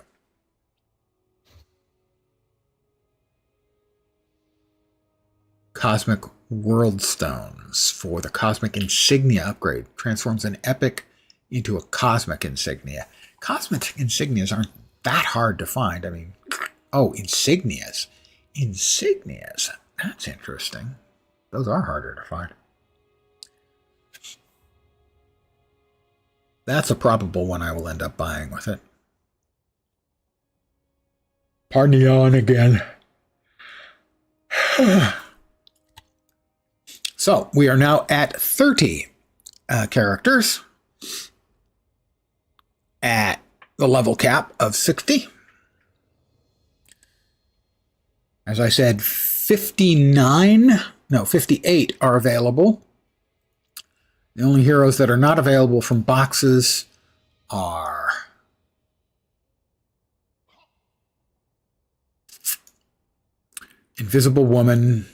Cosmic World Stones for the Cosmic Insignia upgrade. Transforms an epic into a Cosmic Insignia. Cosmic Insignias aren't that hard to find. I mean, oh, Insignias. Insignias. That's interesting. Those are harder to find. That's a probable one I will end up buying with it. Pardon the yawn again. So, we are now at 30 characters at the level cap of 60. As I said, 58 are available. The only heroes that are not available from boxes are Invisible Woman,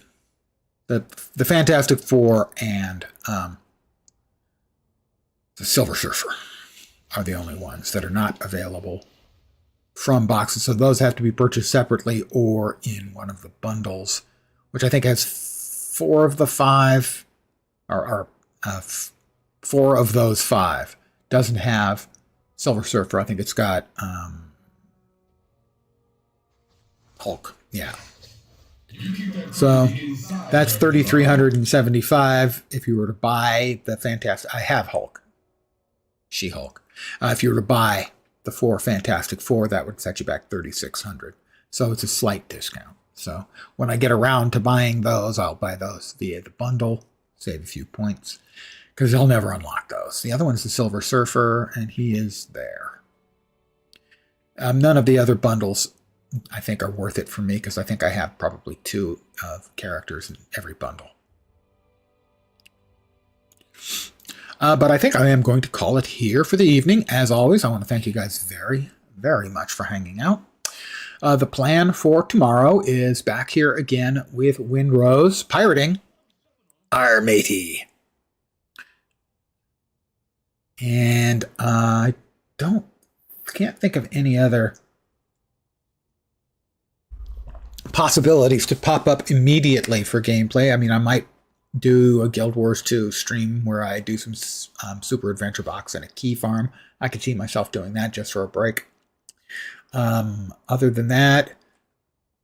the Fantastic Four, and the Silver Surfer are the only ones that are not available from boxes. So those have to be purchased separately or in one of the bundles, which I think has 4 of the 5, or 4 of those 5. Doesn't have Silver Surfer. I think it's got Hulk. Yeah. So that's 3,375. If you were to buy the Fantastic, I have Hulk, She-Hulk. If you were to buy the 4 Fantastic Four, that would set you back 3,600. So it's a slight discount. So when I get around to buying those, I'll buy those via the bundle, save a few points, because they'll never unlock those. The other one's the Silver Surfer, and he is there. None of the other bundles, I think, are worth it for me, because I think I have probably 2 characters in every bundle. But I think I am going to call it here for the evening. As always, I want to thank you guys very, very much for hanging out. The plan for tomorrow is back here again with Windrose pirating our matey. And I can't think of any other possibilities to pop up immediately for gameplay. I mean, I might do a Guild Wars 2 stream where I do some Super Adventure Box and a key farm. I could see myself doing that just for a break. Other than that,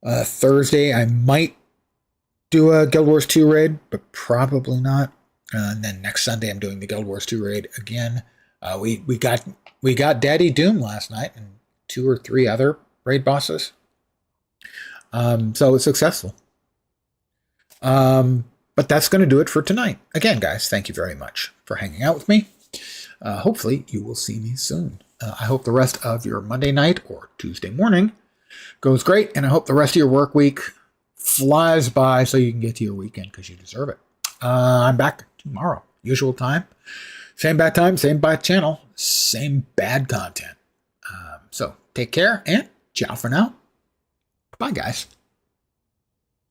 Thursday I might do a Guild Wars 2 raid, but probably not. And then next Sunday I'm doing the Guild Wars 2 raid again. We got Daddy Doom last night and 2 or 3 other raid bosses. So it's successful. But that's going to do it for tonight. Again, guys, thank you very much for hanging out with me. Hopefully you will see me soon. I hope the rest of your Monday night or Tuesday morning goes great, and I hope the rest of your work week flies by so you can get to your weekend, because you deserve it. I'm back tomorrow, usual time. Same bad time, same bad channel, same bad content. So take care, and ciao for now. Bye, guys.